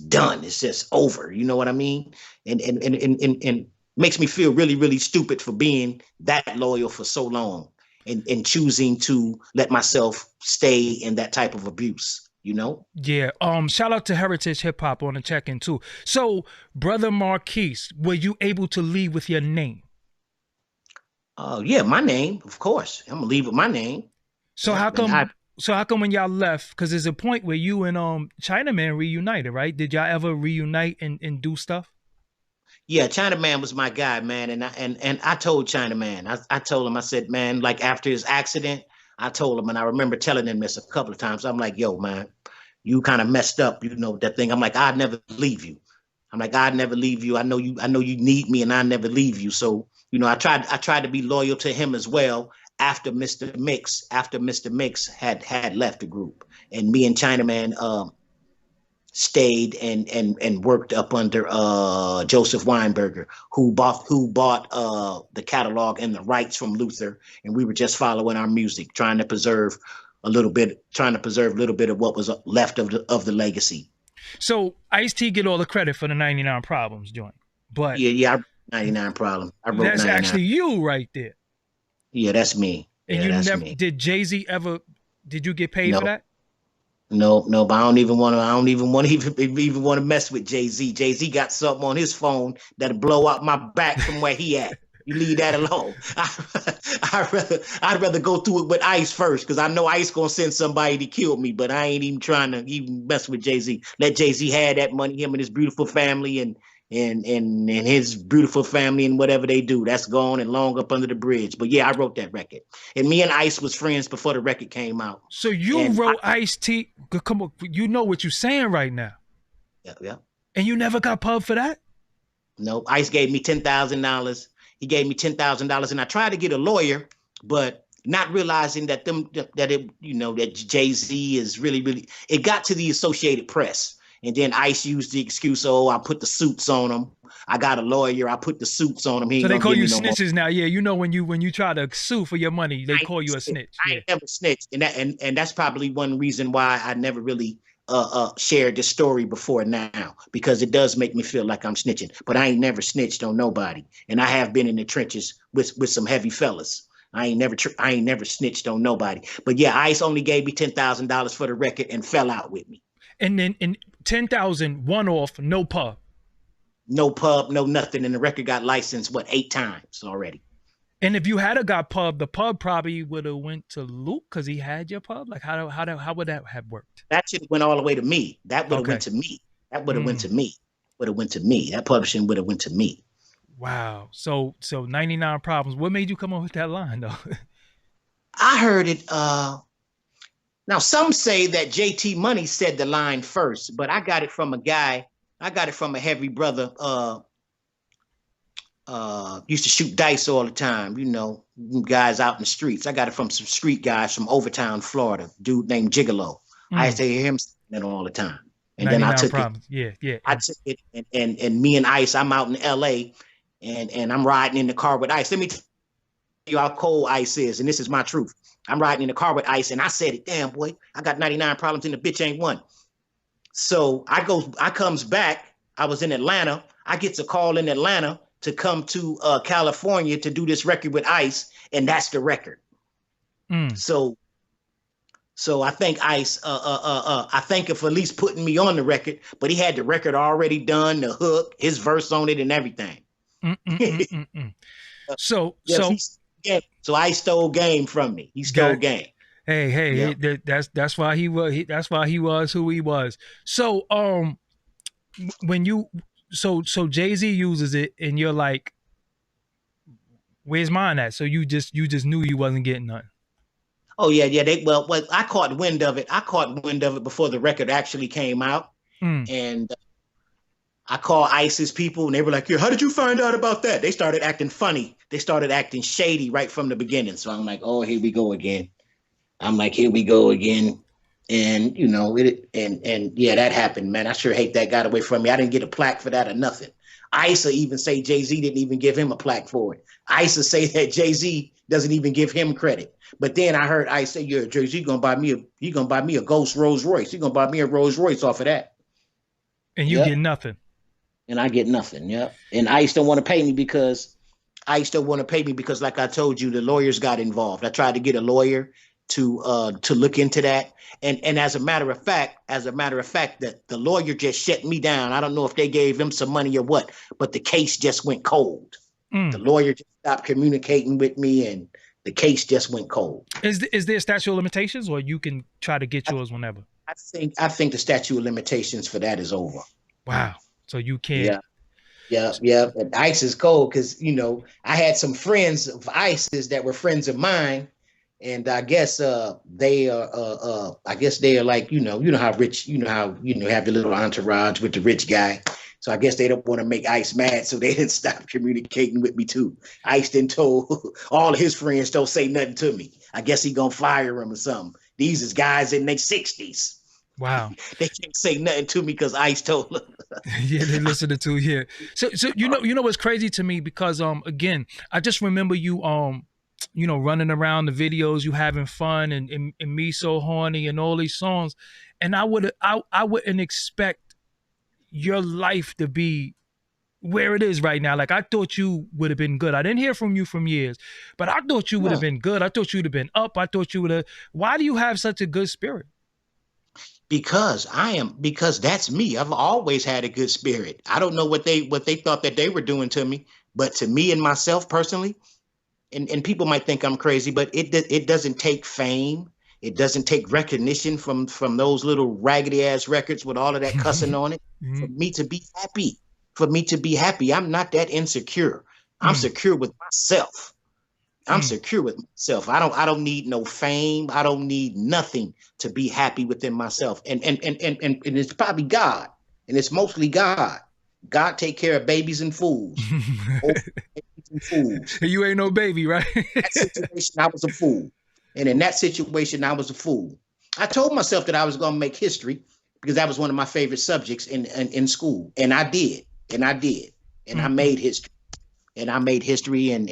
done. It's just over. You know what I mean? And makes me feel really, really stupid for being that loyal for so long and choosing to let myself stay in that type of abuse. You know? Yeah. Shout out to Heritage Hip Hop on the check-in too. So, Brother Marquis, were you able to leave with your name? Yeah, my name, of course. I'm gonna leave with my name. So how come? So how come when y'all left? Because there's a point where you and Chinaman reunited, right? Did y'all ever reunite and do stuff? Yeah, Chinaman was my guy, man, and I told Chinaman, I told him, I said, man, like after his accident, I told him, and I remember telling him this a couple of times. I'm like, yo, man, you kind of messed up, you know, that thing. I'm like, I'd never leave you. I'm like, I'd never leave you. I know you need me, and I never leave you. So, you know, I tried to be loyal to him as well after Mr. Mix had left the group, and me and Chinaman stayed and worked up under Joseph Weinberger, who bought the catalog and the rights from Luther, and we were just following our music, trying to preserve a little bit of what was left of the legacy. So Ice-T get all the credit for the 99 Problems joint, but yeah, 99 Problems. I wrote that's 99. actually you right there. Yeah, that's me. And yeah, you that's never me. did Jay-Z ever? Did you get paid for that? No, but I don't even want to mess with Jay-Z. Jay-Z got something on his phone that'll blow out my back from where he at. You leave that alone. I'd rather go through it with Ice first, because I know Ice gonna send somebody to kill me, but I ain't even trying to even mess with Jay-Z. Let Jay-Z have that money, him and his beautiful family and his beautiful family and whatever they do. That's gone and long up under the bridge. But yeah, I wrote that record. And me and Ice was friends before the record came out. So you wrote Ice-T. Come on, you know what you're saying right now. Yeah. And you never got pub for that? No, Ice gave me $10,000. He gave me $10,000, and I tried to get a lawyer, but not realizing that Jay-Z is really, it got to the Associated Press. And then Ice used the excuse, oh, I put the suits on him. I got a lawyer. I put the suits on him. So they call you snitches now. Yeah, you know when you try to sue for your money, they call you a snitch. I ain't never snitched, and that's probably one reason why I never really shared this story before now, because it does make me feel like I'm snitching. But I ain't never snitched on nobody, and I have been in the trenches with some heavy fellas. I ain't never snitched on nobody. But yeah, Ice only gave me $10,000 for the record and fell out with me. And then in 10,000 one off, no pub. No pub, no nothing, and the record got licensed 8 times already. And if you had a got pub, the pub probably would have went to Luke because he had your pub. Like how would that have worked? That shit went all the way to me. That would have went to me. That would have went to me. That publishing would have went to me. Wow. So 99 Problems. What made you come up with that line though? I heard it. Now some say that JT Money said the line first, but I got it from a guy. I got it from a heavy brother. Used to shoot dice all the time, you know, guys out in the streets. I got it from some street guys from Overtown, Florida, dude named Gigolo. I used to hear him saying it all the time. And then I took Problems. Yeah. I took it and me and Ice, I'm out in LA and I'm riding in the car with Ice. Let me tell you how cold Ice is, and this is my truth. I'm riding in the car with Ice and I said it, damn boy, I got 99 problems and the bitch ain't one. So I comes back, I was in Atlanta, I gets a call in Atlanta to come to California to do this record with Ice, and that's the record. So I thank Ice. I thank him for at least putting me on the record, but he had the record already done, the hook, his verse on it, and everything. So Ice stole game from me. He stole game. Hey, that's why he was. That's why he was who he was. So when you. So Jay-Z uses it and you're like, where's mine at? So you just knew you wasn't getting none. Oh yeah. Well, I caught wind of it. I caught wind of it before the record actually came out. And I called ISIS people and they were like, yeah, how did you find out about that? They started acting funny. They started acting shady right from the beginning. So I'm like, oh, here we go again. I'm like, here we go again. And you know, and yeah, that happened, man. I sure hate that got away from me. I didn't get a plaque for that or nothing. ISA even say Jay-Z didn't even give him a plaque for it. ISA say that Jay-Z doesn't even give him credit. But then I heard ISA say, yeah, Jay-Z gonna buy me a ghost Rolls Royce. He gonna buy me a Rolls Royce off of that. And you Yep. get nothing. And I get nothing. Yep. And ICE don't want to pay me because like I told you, the lawyers got involved. I tried to get a lawyer to look into that. And as a matter of fact, that the lawyer just shut me down. I don't know if they gave him some money or what, but the case just went cold. The lawyer just stopped communicating with me and the case just went cold. Is there statute of limitations, or you can try to get yours whenever? I think the statute of limitations for that is over. Wow. So you can't. Yeah. And ICE is cold because, you know, I had some friends of ISIS that were friends of mine. And I guess they are like, you know how rich, you have the little entourage with the rich guy. So I guess they don't want to make ICE mad. So they didn't stop communicating with me too. ICE then told all of his friends, don't say nothing to me. I guess he gonna fire him or something. These is guys in their 60s. Wow. They can't say nothing to me because ICE told them. Yeah, they listened to yeah. So you know what's crazy to me, because again, I just remember you running around the videos, you having fun, and me so horny and all these songs, and I wouldn't expect your life to be where it is right now. Like, I thought you would have been good. I didn't hear from you from years, but I thought you would have been good. I thought you'd have been up. I thought you would have. Why do you have such a good spirit? Because that's me. I've always had a good spirit. I don't know what they thought that they were doing to me, but to me and myself personally, and people might think I'm crazy, but it doesn't take fame. It doesn't take recognition from those little raggedy ass records with all of that cussing on it for me to be happy. For me to be happy, I'm not that insecure. I'm secure with myself. I'm secure with myself. I don't need no fame. I don't need nothing to be happy within myself. And it's probably God, and it's mostly God. God take care of babies and fools. You ain't no baby, right? That situation, I was a fool. And in that situation, I was a fool. I told myself that I was going to make history because that was one of my favorite subjects in school. And I did. And I made history. And I made history, and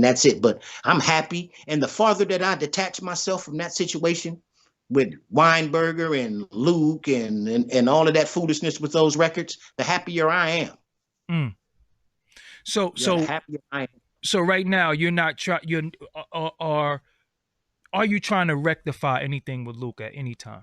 that's it. But I'm happy. And the farther that I detach myself from that situation with Weinberger and Luke and all of that foolishness with those records, the happier I am. So the happier I am. So right now, you're not trying. Are you trying to rectify anything with Luke at any time?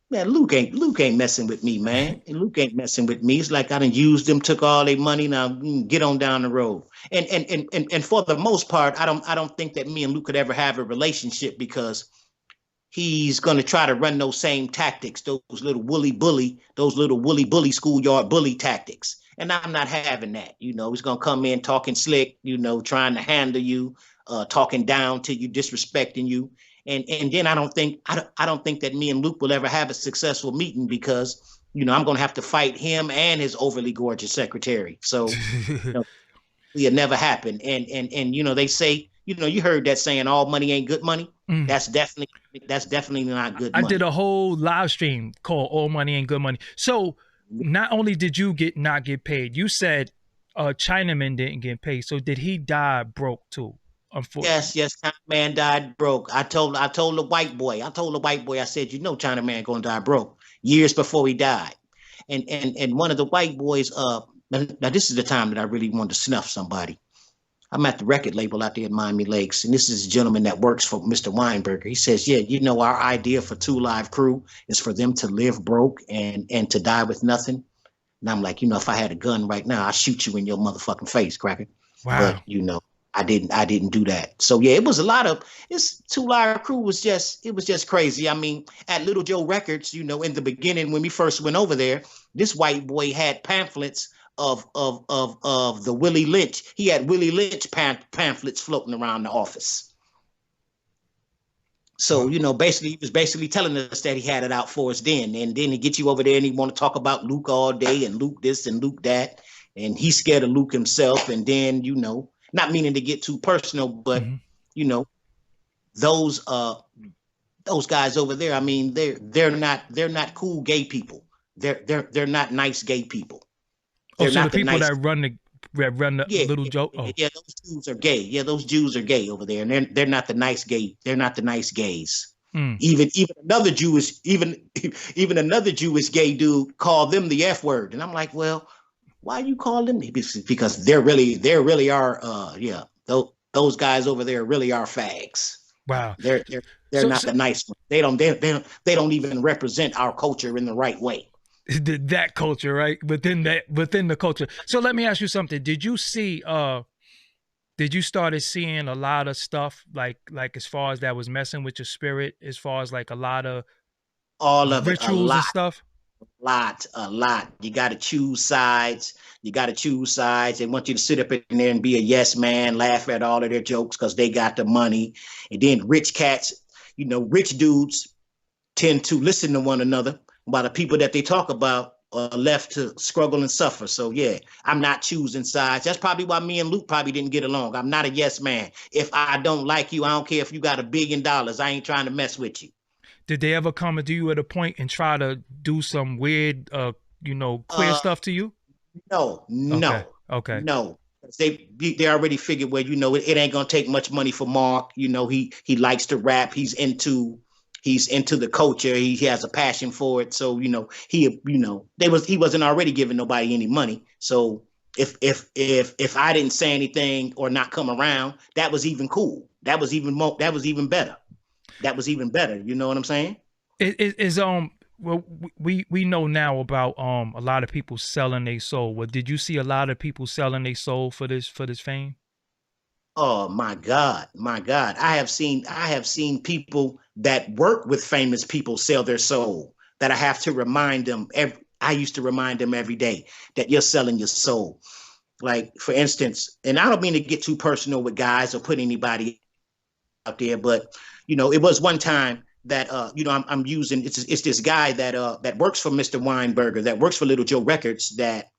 Man, Luke ain't messing with me, man. And Luke ain't messing with me. It's like I done used them, took all their money. Now get on down the road. And for the most part, I don't think that me and Luke could ever have a relationship because he's gonna try to run those same tactics, those little woolly bully schoolyard bully tactics. And I'm not having that. You know, he's gonna come in talking slick, trying to handle you, talking down to you, disrespecting you. And then I don't think that me and Luke will ever have a successful meeting because, I'm going to have to fight him and his overly gorgeous secretary. So it'll never happen. And they say, you heard that saying, all money ain't good money. That's definitely not good money. I did a whole live stream called All Money Ain't Good Money. So not only did you not get paid, you said Chinaman didn't get paid. So did he die broke too? Yes, Chinaman died broke. I told the white boy, I said, Chinaman gonna die broke years before he died. And one of the white boys, now this is the time that I really wanted to snuff somebody. I'm at the record label out there in Miami Lakes, and this is a gentleman that works for Mr. Weinberger. He says, yeah, our idea for 2 Live Crew is for them to live broke and to die with nothing. And I'm like, if I had a gun right now, I'd shoot you in your motherfucking face, cracker. Wow. But I didn't do that. So yeah, it was a lot of this 2 Live Crew was just crazy. I mean, at Little Joe Records, in the beginning when we first went over there, this white boy had pamphlets of the Willie Lynch. He had Willie Lynch pamphlets floating around the office. So, basically, he was basically telling us that he had it out for us then. And then he get you over there and he want to talk about Luke all day and Luke this and Luke that. And he's scared of Luke himself. And then, not meaning to get too personal, but, those guys over there, I mean, they're not cool gay people. They're not nice gay people. They're not the people that run the Little Joe. Oh. Yeah, those Jews are gay. Yeah, those Jews are gay over there, and they're not the nice gay. They're not the nice gays. Even another Jewish gay dude called them the F word, and I'm like, well, why you call them? Because they really are. Those guys over there really are fags. Wow, they're not the nice ones. They don't even represent our culture in the right way. That culture, right? Within the culture. So let me ask you something. Did you started seeing a lot of stuff like as far as that was messing with your spirit, as far as like a lot of all of rituals and stuff? A lot. You got to choose sides. They want you to sit up in there and be a yes man, laugh at all of their jokes because they got the money. And then rich cats, rich dudes tend to listen to one another, while the people that they talk about are left to struggle and suffer. So yeah, I'm not choosing sides. That's probably why me and Luke probably didn't get along. I'm not a yes man. If I don't like you, I don't care if you got $1 billion. I ain't trying to mess with you. Did they ever come to you at a point and try to do some weird, queer stuff to you? No. Okay. No. They already figured, well, it ain't gonna take much money for Mark. He likes to rap. He's into the culture. He has a passion for it. So, he wasn't already giving nobody any money. So if I didn't say anything or not come around, that was even cool. That was even better. You know what I'm saying? Well, we know now about a lot of people selling their soul. Well, did you see a lot of people selling their soul for this fame? Oh my God. I have seen people that work with famous people sell their soul, that I have to remind them I used to remind them every day that you're selling your soul. Like, for instance, and I don't mean to get too personal with guys or put anybody out there, but it was one time that I'm using it's this guy that works for Mr. Weinberger, that works for Little Joe Records, that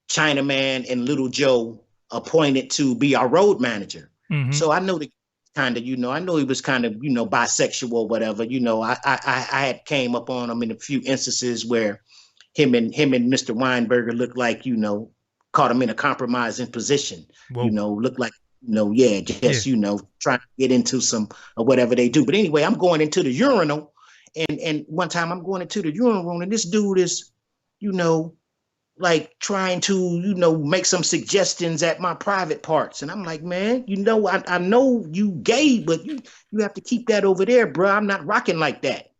Chinaman and Little Joe appointed to be our road manager. So I know the kind of, I know he was kind of, bisexual or whatever. I had came up on him in a few instances where him and Mr. Weinberger looked like, caught him in a compromising position. Whoa. Looked like, trying to get into some or whatever they do. But anyway, I'm going into the urinal, and one time I'm going into the urinal, and this dude is, like trying to, make some suggestions at my private parts. And I'm like, man, I know you gay, but you have to keep that over there, bro. I'm not rocking like that.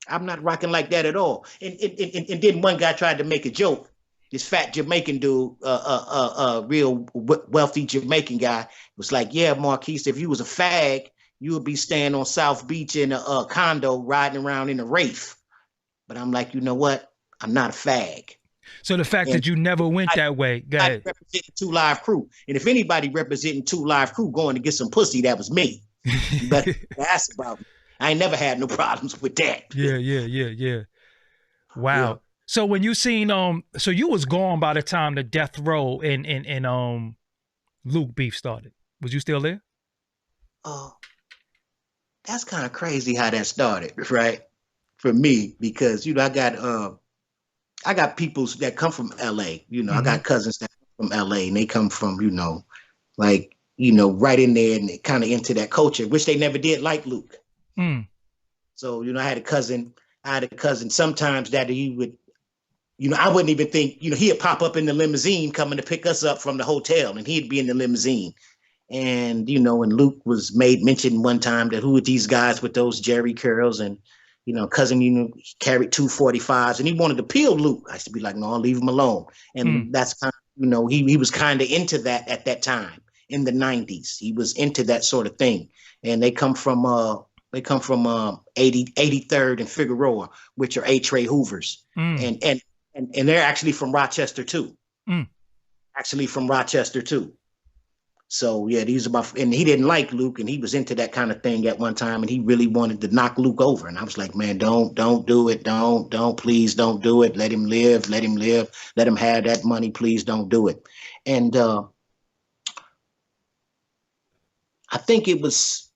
I'm not rocking like that at all. And then one guy tried to make a joke. This fat Jamaican dude, real wealthy Jamaican guy, was like, yeah, Marquis, if you was a fag, you would be staying on South Beach in a condo riding around in a Wraith. But I'm like, you know what? I'm not a fag. So the fact that you never went that way, go ahead. Representing 2 Live Crew. And if anybody representing 2 Live Crew going to get some pussy, that was me. You better ask about me. I ain't never had no problems with that. Yeah. Wow. Yeah. So when you seen so you was gone by the time the Death Row and Luke beef started. Was you still there? Oh, that's kind of crazy how that started, right? For me, because I got people that come from LA. I got cousins that come from LA, and they come from right in there and kind of into that culture, which they never did like Luke. So I had a cousin sometimes that he would. I wouldn't even think, he'd pop up in the limousine coming to pick us up from the hotel, and he'd be in the limousine. And, and Luke was made mention one time that who are these guys with those Jerry curls, and, cousin, he carried 245s, and he wanted to peel Luke. I used to be like, no, leave him alone. And that's kind of, he was kind of into that at that time in the 90s. He was into that sort of thing. And they come from 83rd and Figueroa, which are A-Tray Hoovers. And they're actually from Rochester too. Actually from Rochester too. So yeah, these are and he didn't like Luke, and he was into that kind of thing at one time, and he really wanted to knock Luke over. And I was like, man, don't do it, please don't do it. Let him live, let him have that money, please don't do it. And I think it was,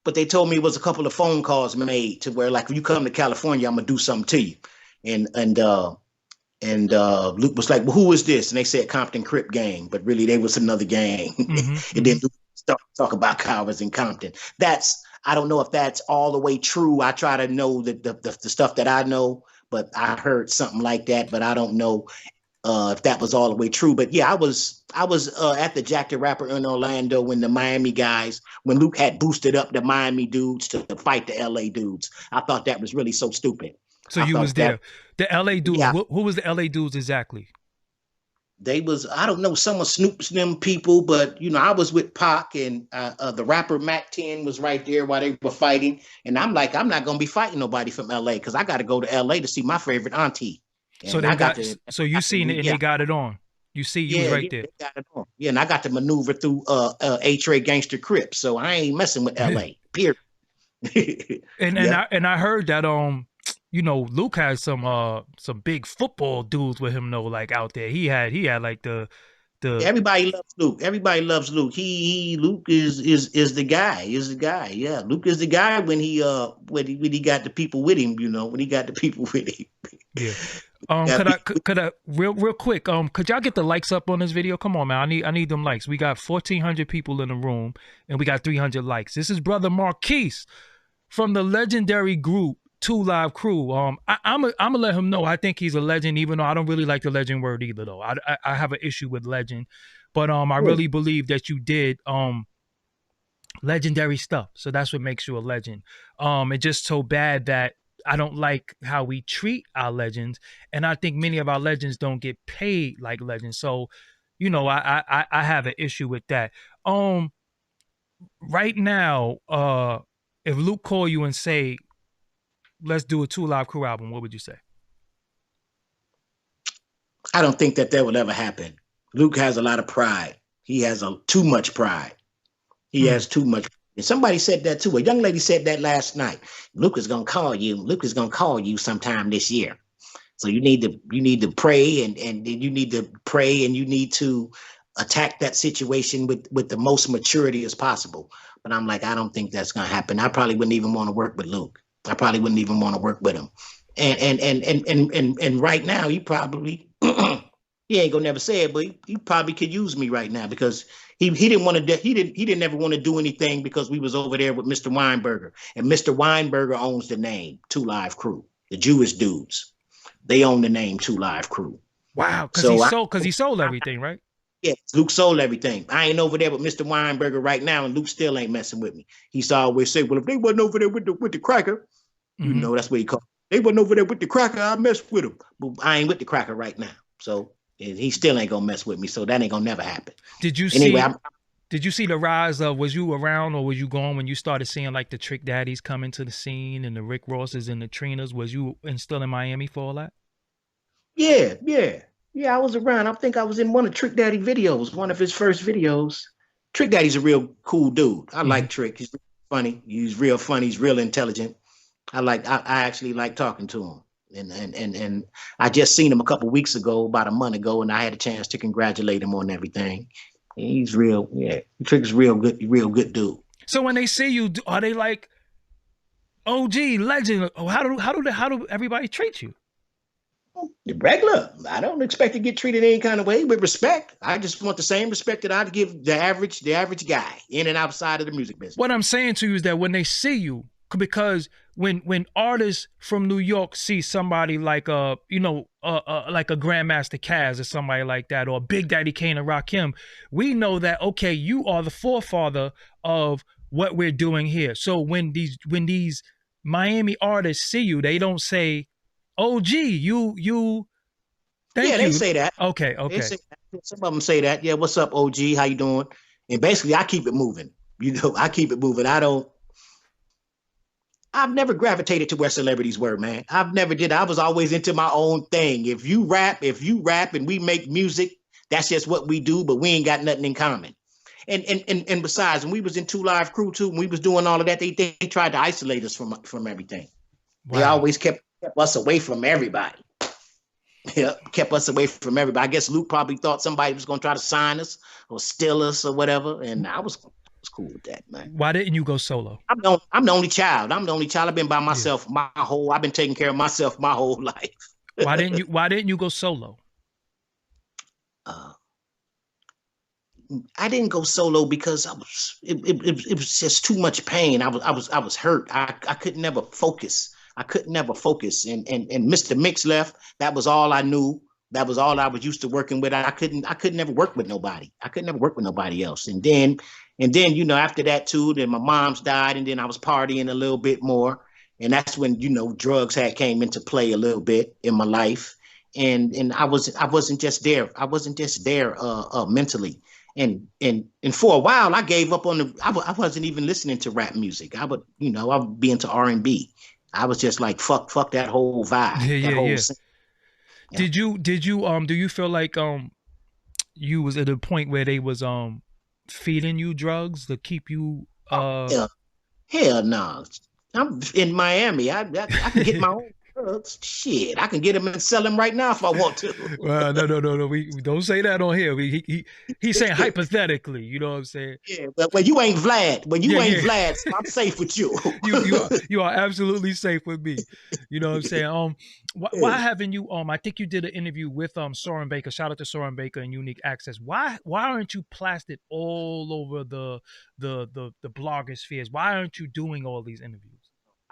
but they told me it was a couple of phone calls made to where, like, if you come to California, I'm gonna do something to you, and Luke was like, well, who is this? And they said Compton Crip gang, but really they was another gang. And then Luke started talk about cowards in Compton. I don't know if that's all the way true. I try to know the stuff that I know, but I heard something like that, but I don't know if that was all the way true. But yeah, I was at the Jack the Rapper in Orlando when when Luke had boosted up the Miami dudes to fight the LA dudes. I thought that was really so stupid. So you was there. The LA dudes, yeah. Who was the LA dudes exactly? They was, I don't know, some of Snoop's them people, but I was with Pac, and the rapper Mac 10 was right there while they were fighting. And I'm like, I'm not gonna be fighting nobody from LA because I got to go to LA to see my favorite auntie. And so you seen it and they got it on. You was right there. They got it on. Yeah, and I got to maneuver through A-Tray Gangster Crips, so I ain't messing with LA. Period. and I heard that Luke had some big football dudes with him though, like out there. He had like the everybody loves Luke. Everybody loves Luke. Luke is the guy. Yeah, Luke is the guy when he got the people with him. When he got the people with him. Yeah. Could I real quick? Could y'all get the likes up on this video? Come on, man. I need them likes. We got 1,400 people in the room, and we got 300 likes. This is Brother Marquis from the legendary group 2 Live Crew. I'm gonna let him know I think he's a legend, even though I don't really like the legend word either, though. I have an issue with legend, but I really believe that you did legendary stuff. So that's what makes you a legend. It's just so bad that I don't like how we treat our legends, and I think many of our legends don't get paid like legends. So, I have an issue with that. Right now, if Luke call you and say, let's do a 2 Live Crew album, what would you say? I don't think that would ever happen. Luke has a lot of pride. He has too much pride. He has too much. And somebody said that too. A young lady said that last night. Luke is gonna call you. Luke is gonna call you sometime this year. So you need to pray and you need to pray and you need to attack that situation with the most maturity as possible. But I'm like, I don't think that's gonna happen. I probably wouldn't even want to work with Luke. I probably wouldn't even want to work with him. And right now he probably he ain't gonna never say it, but he probably could use me right now because he didn't want to he didn't ever want to do anything because we was over there with Mr. Weinberger, and Mr. Weinberger owns the name 2 Live Crew. The Jewish dudes, they own the name 2 Live Crew. Wow, because he sold everything, right? Yeah, Luke sold everything. I ain't over there with Mr. Weinberger right now, and Luke still ain't messing with me. He's always say, well, if they wasn't over there with the cracker, that's what he called. They wasn't over there with the cracker, I messed with him. But I ain't with the cracker right now. So he still ain't gonna mess with me. So that ain't gonna never happen. Did you see the rise of, was you around or was you gone when you started seeing like the Trick Daddies come into the scene and the Rick Rosses and the Trinas? Was you still in Miami for all that? Yeah, I was around. I think I was in one of Trick Daddy videos, one of his first videos. Trick Daddy's a real cool dude. I like Trick. He's funny. He's real funny. He's real intelligent. I actually like talking to him. And I just seen him a couple weeks ago, about a month ago, and I had a chance to congratulate him on everything. He's real, Trick's real good dude. So when they see you, are they like, OG, legend? How do everybody treat you? Regular. I don't expect to get treated any kind of way, with respect. I just want the same respect that I'd give the average guy in and outside of the music business. What I'm saying to you is that when they see you, because when artists from New York see somebody like like a Grandmaster Caz or somebody like that, or Big Daddy Kane and Rakim, we know that, okay, you are the forefather of what we're doing here. So when these Miami artists see you, they don't say, OG, you thank you. Yeah, they say that. Okay. Some of them say that. Yeah, what's up, OG? How you doing? And basically I keep it moving. I keep it moving. I've never gravitated to where celebrities were, man. I've never did. I was always into my own thing. If you rap and we make music That's just what we do, but we ain't got nothing in common. And besides, when we was in Two Live Crew too, when we was doing all of that, they tried to isolate us from everything. Wow. They always kept us away from everybody. Yeah, kept us away from everybody. I guess Luke probably thought somebody was gonna try to sign us or steal us or whatever, and I was cool with that, man. Why didn't you go solo? I'm the only child. I've been by myself I've been taking care of myself my whole life. Why didn't you go solo? I didn't go solo because it was just too much pain. I was hurt. I could never focus. And Mr. Mix left. That was all I knew. That was all I was used to working with. I could never work with nobody. I could never work with nobody else. And then, you know, after that too, then my mom's died, and then I was partying a little bit more. And that's when, you know, drugs came into play a little bit in my life. And I wasn't just there. I wasn't just there mentally. And for a while I gave up on I wasn't even listening to rap music. I would be into R&B. I was just like, fuck that whole vibe. Yeah. Did you do you feel like you was at a point where they was feeding you drugs to keep you hell no. I'm in Miami. I can get my own drugs. Shit, I can get them and sell them right now if I want to. Well, no. We don't say that on here. He's saying hypothetically. You know what I'm saying? Yeah, but when you ain't Vlad, Vlad, so I'm safe with you. you are absolutely safe with me. You know what I'm saying? Why haven't you? I think you did an interview with Soren Baker. Shout out to Soren Baker and Unique Access. Why aren't you plastered all over the blogger spheres? Why aren't you doing all these interviews?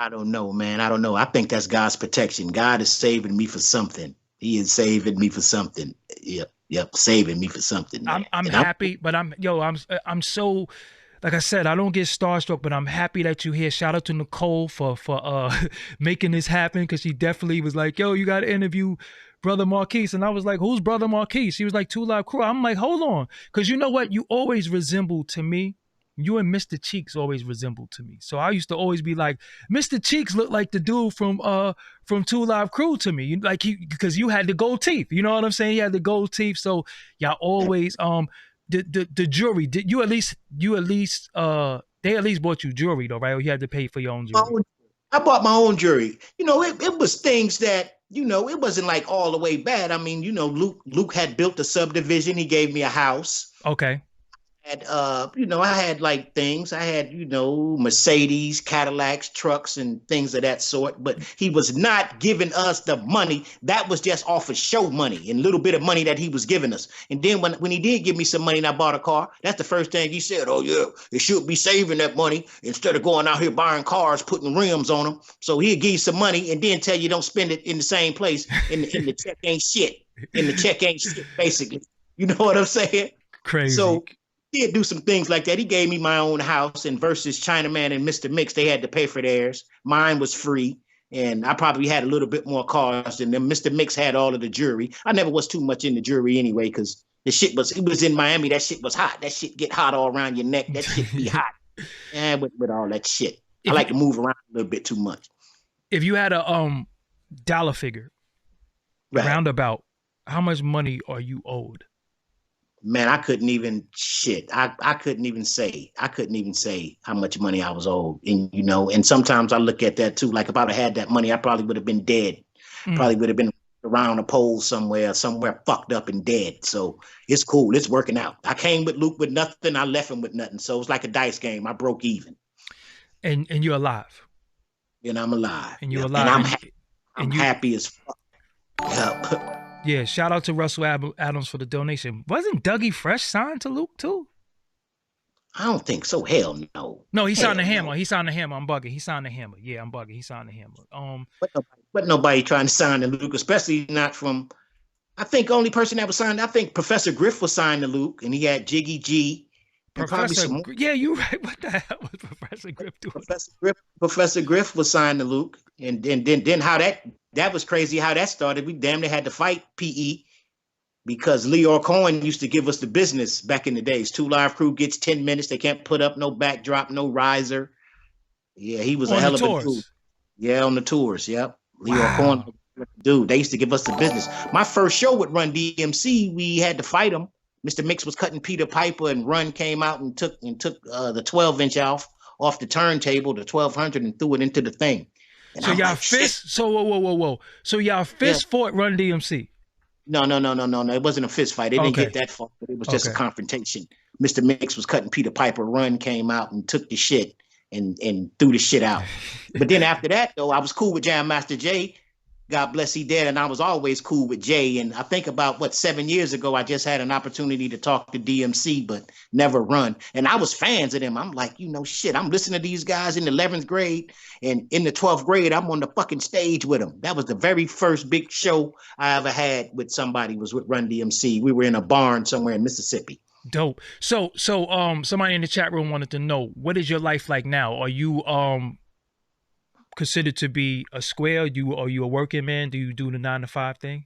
I don't know, man. I don't know. I think that's God's protection. God is saving me for something. He is saving me for something. Yep, saving me for something. Man. I'm happy, but I'm so, like I said, I don't get starstruck, but I'm happy that you're here. Shout out to Nicole for making this happen, because she definitely was like, yo, you got to interview Brother Marquis. And I was like, who's Brother Marquis? She was like, Two Live Crew. I'm like, hold on, because you know what? You always resemble to me. You and Mr. Cheeks always resembled to me. So I used to always be like, Mr. Cheeks looked like the dude from Two Live Crew to me. Like because you had the gold teeth. You know what I'm saying? You had the gold teeth. So y'all always the jewelry. Did you at least they at least bought you jewelry though, right? Or you had to pay for your own jewelry? I bought my own jewelry. You know, it was things that, you know, it wasn't like all the way bad. I mean, you know, Luke had built a subdivision. He gave me a house. Okay. I had like things. I had, Mercedes, Cadillacs, trucks, and things of that sort. But he was not giving us the money. That was just off of show money and a little bit of money that he was giving us. And then when he did give me some money and I bought a car, that's the first thing he said. Oh yeah, you should be saving that money instead of going out here buying cars, putting rims on them. So he'll give you some money and then tell you don't spend it in the same place. And the check ain't shit. And the check ain't shit, basically. You know what I'm saying? Crazy. So he did do some things like that. He gave me my own house, and versus Chinaman and Mr. Mix, they had to pay for theirs. Mine was free, and I probably had a little bit more cars than them. Mr. Mix had all of the jewelry. I never was too much into jewelry anyway, because it was in Miami. That shit was hot. That shit get hot all around your neck. That shit be hot. And with all that shit, I like to move around a little bit too much. If you had a dollar figure, roundabout, how much money are you owed? Man, I couldn't even I couldn't even say how much money I was owed. And, and sometimes I look at that too. Like if I'd have had that money, I probably would have been dead. Probably would have been around a pole somewhere fucked up and dead. So it's cool. It's working out. I came with Luke with nothing. I left him with nothing. So it's like a dice game. I broke even. And you're alive. And I'm alive. And you're alive. And I'm happy as fuck. Yep. Yeah, shout out to Russell Adams for the donation. Wasn't Dougie Fresh signed to Luke too? I don't think so. Hell no. No, he signed the Hammer. He signed the Hammer. I'm bugging. He signed the Hammer. Yeah, I'm bugging. He signed the Hammer. But nobody trying to sign to Luke, especially not from. I think the only person that was signed. I think Professor Griff was signed to Luke, and he had Jiggy G. Yeah, you're right. What the hell was Professor Griff doing? Professor Griff was signed to Luke, and then how that was crazy how that started. We damn near had to fight PE because Leor Cohen used to give us the business back in the days. Two Live Crew gets 10 minutes. They can't put up no backdrop, no riser. Yeah, he was a hell of a dude. Yeah, on the tours. Yep. Leor Cohen Dude, they used to give us the business. My first show with Run DMC, we had to fight him. Mr. Mix was cutting Peter Piper, and Run came out and took the 12-inch off the turntable, the 1200, and threw it into the thing. And so y'all fist. So whoa. So y'all fist fought Run DMC. No. It wasn't a fist fight. It didn't get that far. But it was just a confrontation. Mr. Mix was cutting Peter Piper. Run came out and took the shit and threw the shit out. But then after that, though, I was cool with Jam Master Jay. God bless he dead. And I was always cool with Jay. And I think about 7 years ago, I just had an opportunity to talk to DMC, but never Run. And I was fans of them. I'm like, shit, I'm listening to these guys in the 11th grade. And in the 12th grade, I'm on the fucking stage with them. That was the very first big show I ever had with somebody, was with Run DMC. We were in a barn somewhere in Mississippi. Dope. So somebody in the chat room wanted to know, what is your life like now? Are you considered to be a square? Are you a working man? Do you do the 9-to-5 thing?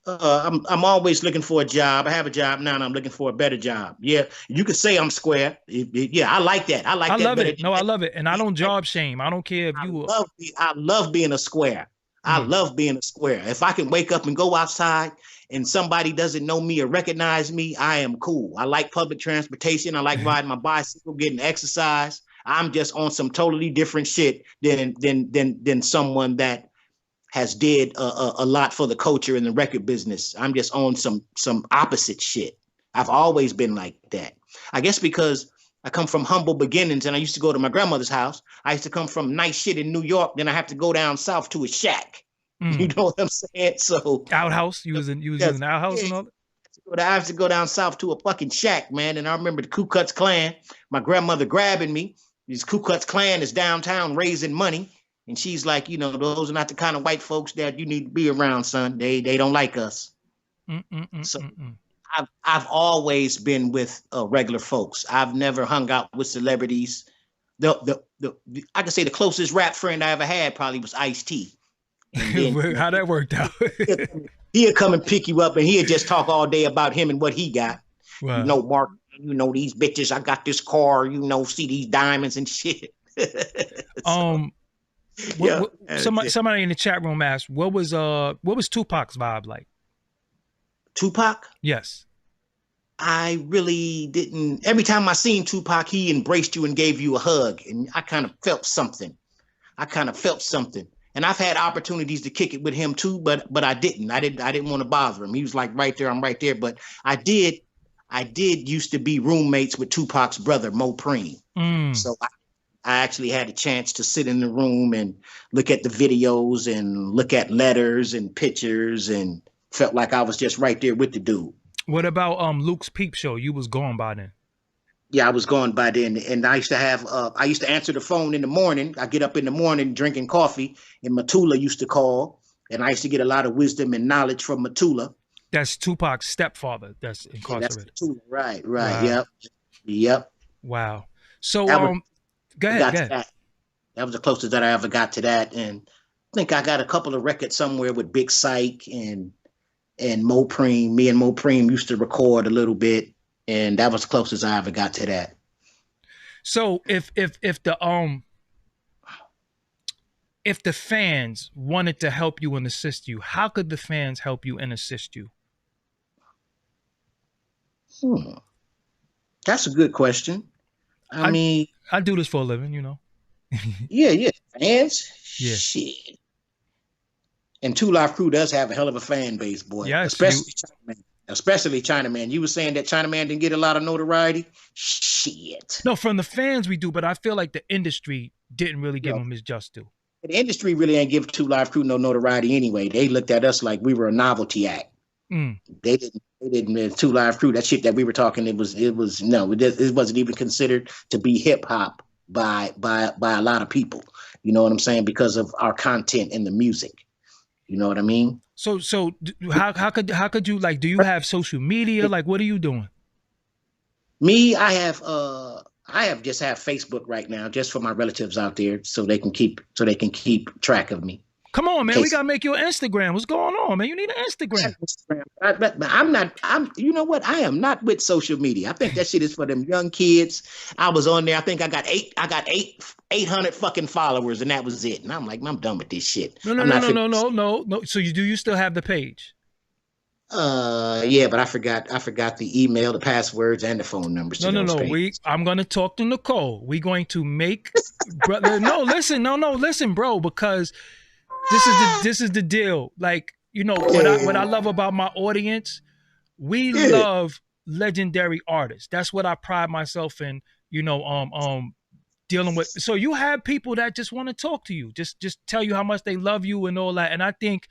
I'm always looking for a job. I have a job now, and I'm looking for a better job. Yeah, you could say I'm square. Yeah, I like that. I love it. No, I love it, and I don't job shame. I don't care if you. I love being a square. I love being a square. If I can wake up and go outside and somebody doesn't know me or recognize me, I am cool. I like public transportation. I like riding my bicycle, getting exercise. I'm just on some totally different shit than someone that has did a lot for the culture and the record business. I'm just on some opposite shit. I've always been like that. I guess because I come from humble beginnings, and I used to go to my grandmother's house. I used to come from nice shit in New York. Then I have to go down south to a shack. You know what I'm saying? So outhouse. You was in an outhouse and all that? I have to go down south to a fucking shack, man. And I remember the Ku Klux Klan, my grandmother grabbing me. This Ku Klux Klan is downtown raising money. And she's like, those are not the kind of white folks that you need to be around, son. They don't like us. I've always been with regular folks. I've never hung out with celebrities. I could say the closest rap friend I ever had probably was Ice-T. How that worked out? He'd come and pick you up, and he'd just talk all day about him and what he got. Wow. Mark, these bitches, I got this car, see these diamonds and shit. Somebody in the chat room asked, what was Tupac's vibe like? Tupac? Yes. I really didn't. Every time I seen Tupac, he embraced you and gave you a hug, and I kind of felt something. And I've had opportunities to kick it with him too, but I didn't. I didn't want to bother him. He was like, right there, I'm right there. But I did used to be roommates with Tupac's brother, Mo Preem. So I actually had a chance to sit in the room and look at the videos and look at letters and pictures, and felt like I was just right there with the dude. What about Luke's Peep Show? You was gone by then. Yeah, I was gone by then, and I used to answer the phone in the morning. I get up in the morning drinking coffee, and Matula used to call, and I used to get a lot of wisdom and knowledge from Matula. That's Tupac's stepfather. That's incarcerated. Yeah, that's Matula. Right. Wow. Yep. Wow. So go ahead. That was the closest that I ever got to that, and I think I got a couple of records somewhere with Big Psych and Mo Preem. Me and Mo Preem used to record a little bit. And that was the closest I ever got to that. So if the fans wanted to help you and assist you, how could the fans help you and assist you? That's a good question. I mean, I do this for a living, Yeah. Fans? Yeah. Shit. And Two Live Crew does have a hell of a fan base, boy. Yeah, especially Chinaman. You were saying that Chinaman didn't get a lot of notoriety? Shit. No, from the fans we do, but I feel like the industry didn't really give him his just due. The industry really ain't give Two Live Crew no notoriety anyway. They looked at us like we were a novelty act. They didn't. Two Live Crew, that shit that we were talking, it wasn't even considered to be hip hop by a lot of people. You know what I'm saying? Because of our content in the music. You know what I mean? So how could you, like, do you have social media? Like, what are you doing? Me, I have Facebook right now, just for my relatives out there, so they can keep track of me. Come on, man. Okay, We got to make you an Instagram. What's going on, man? You need an Instagram. but I'm not. You know what? I am not with social media. I think that shit is for them young kids. I was on there. I think I got 800 fucking followers, and that was it. And I'm like, I'm done with this shit. No, no, I'm no, not no, fit. no, no, no, no. So you still have the page? Yeah, but I forgot the email, the passwords, and the phone numbers No, to no, those no. pages. I'm gonna talk to Nicole. We're going to make brother. No, listen, no, listen, bro, because this is the deal. Like, you know, what I love about my audience, we Yeah. love legendary artists. That's what I pride myself in, you know, dealing with. So you have people that just want to talk to you, just tell you how much they love you and all that. And I think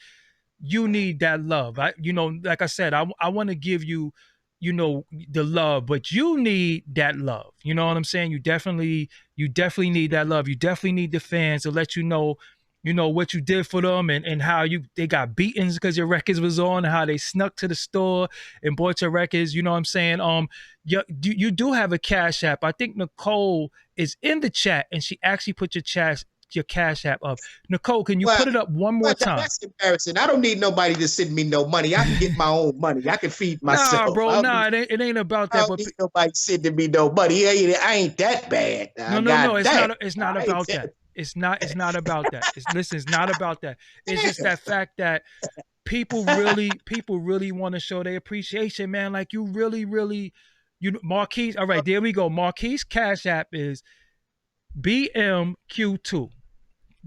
you need that love. You know, like I said, I want to give you, you know, the love, but you need that love. You know what I'm saying? You definitely need that love. You definitely need the fans to let you know what you did for them, and how they got beatings because your records was on, and how they snuck to the store and bought your records. You know what I'm saying? You do have a Cash App. I think Nicole is in the chat, and she actually put your Cash App up. Nicole, can you Well, put it up one more time? that's embarrassing. I don't need nobody to send me no money. I can get my own money. I can feed myself. Nah, bro, nah, it ain't about I that. don't But need nobody sending me no money. I ain't that bad. no, no, no, God damn. it's not about that. It's not about that. Listen, it's not about that. It's just that fact that people really want to show their appreciation, man. Like you really, Marquis. All right, there we go. Marquis Cash App is BMQ2. $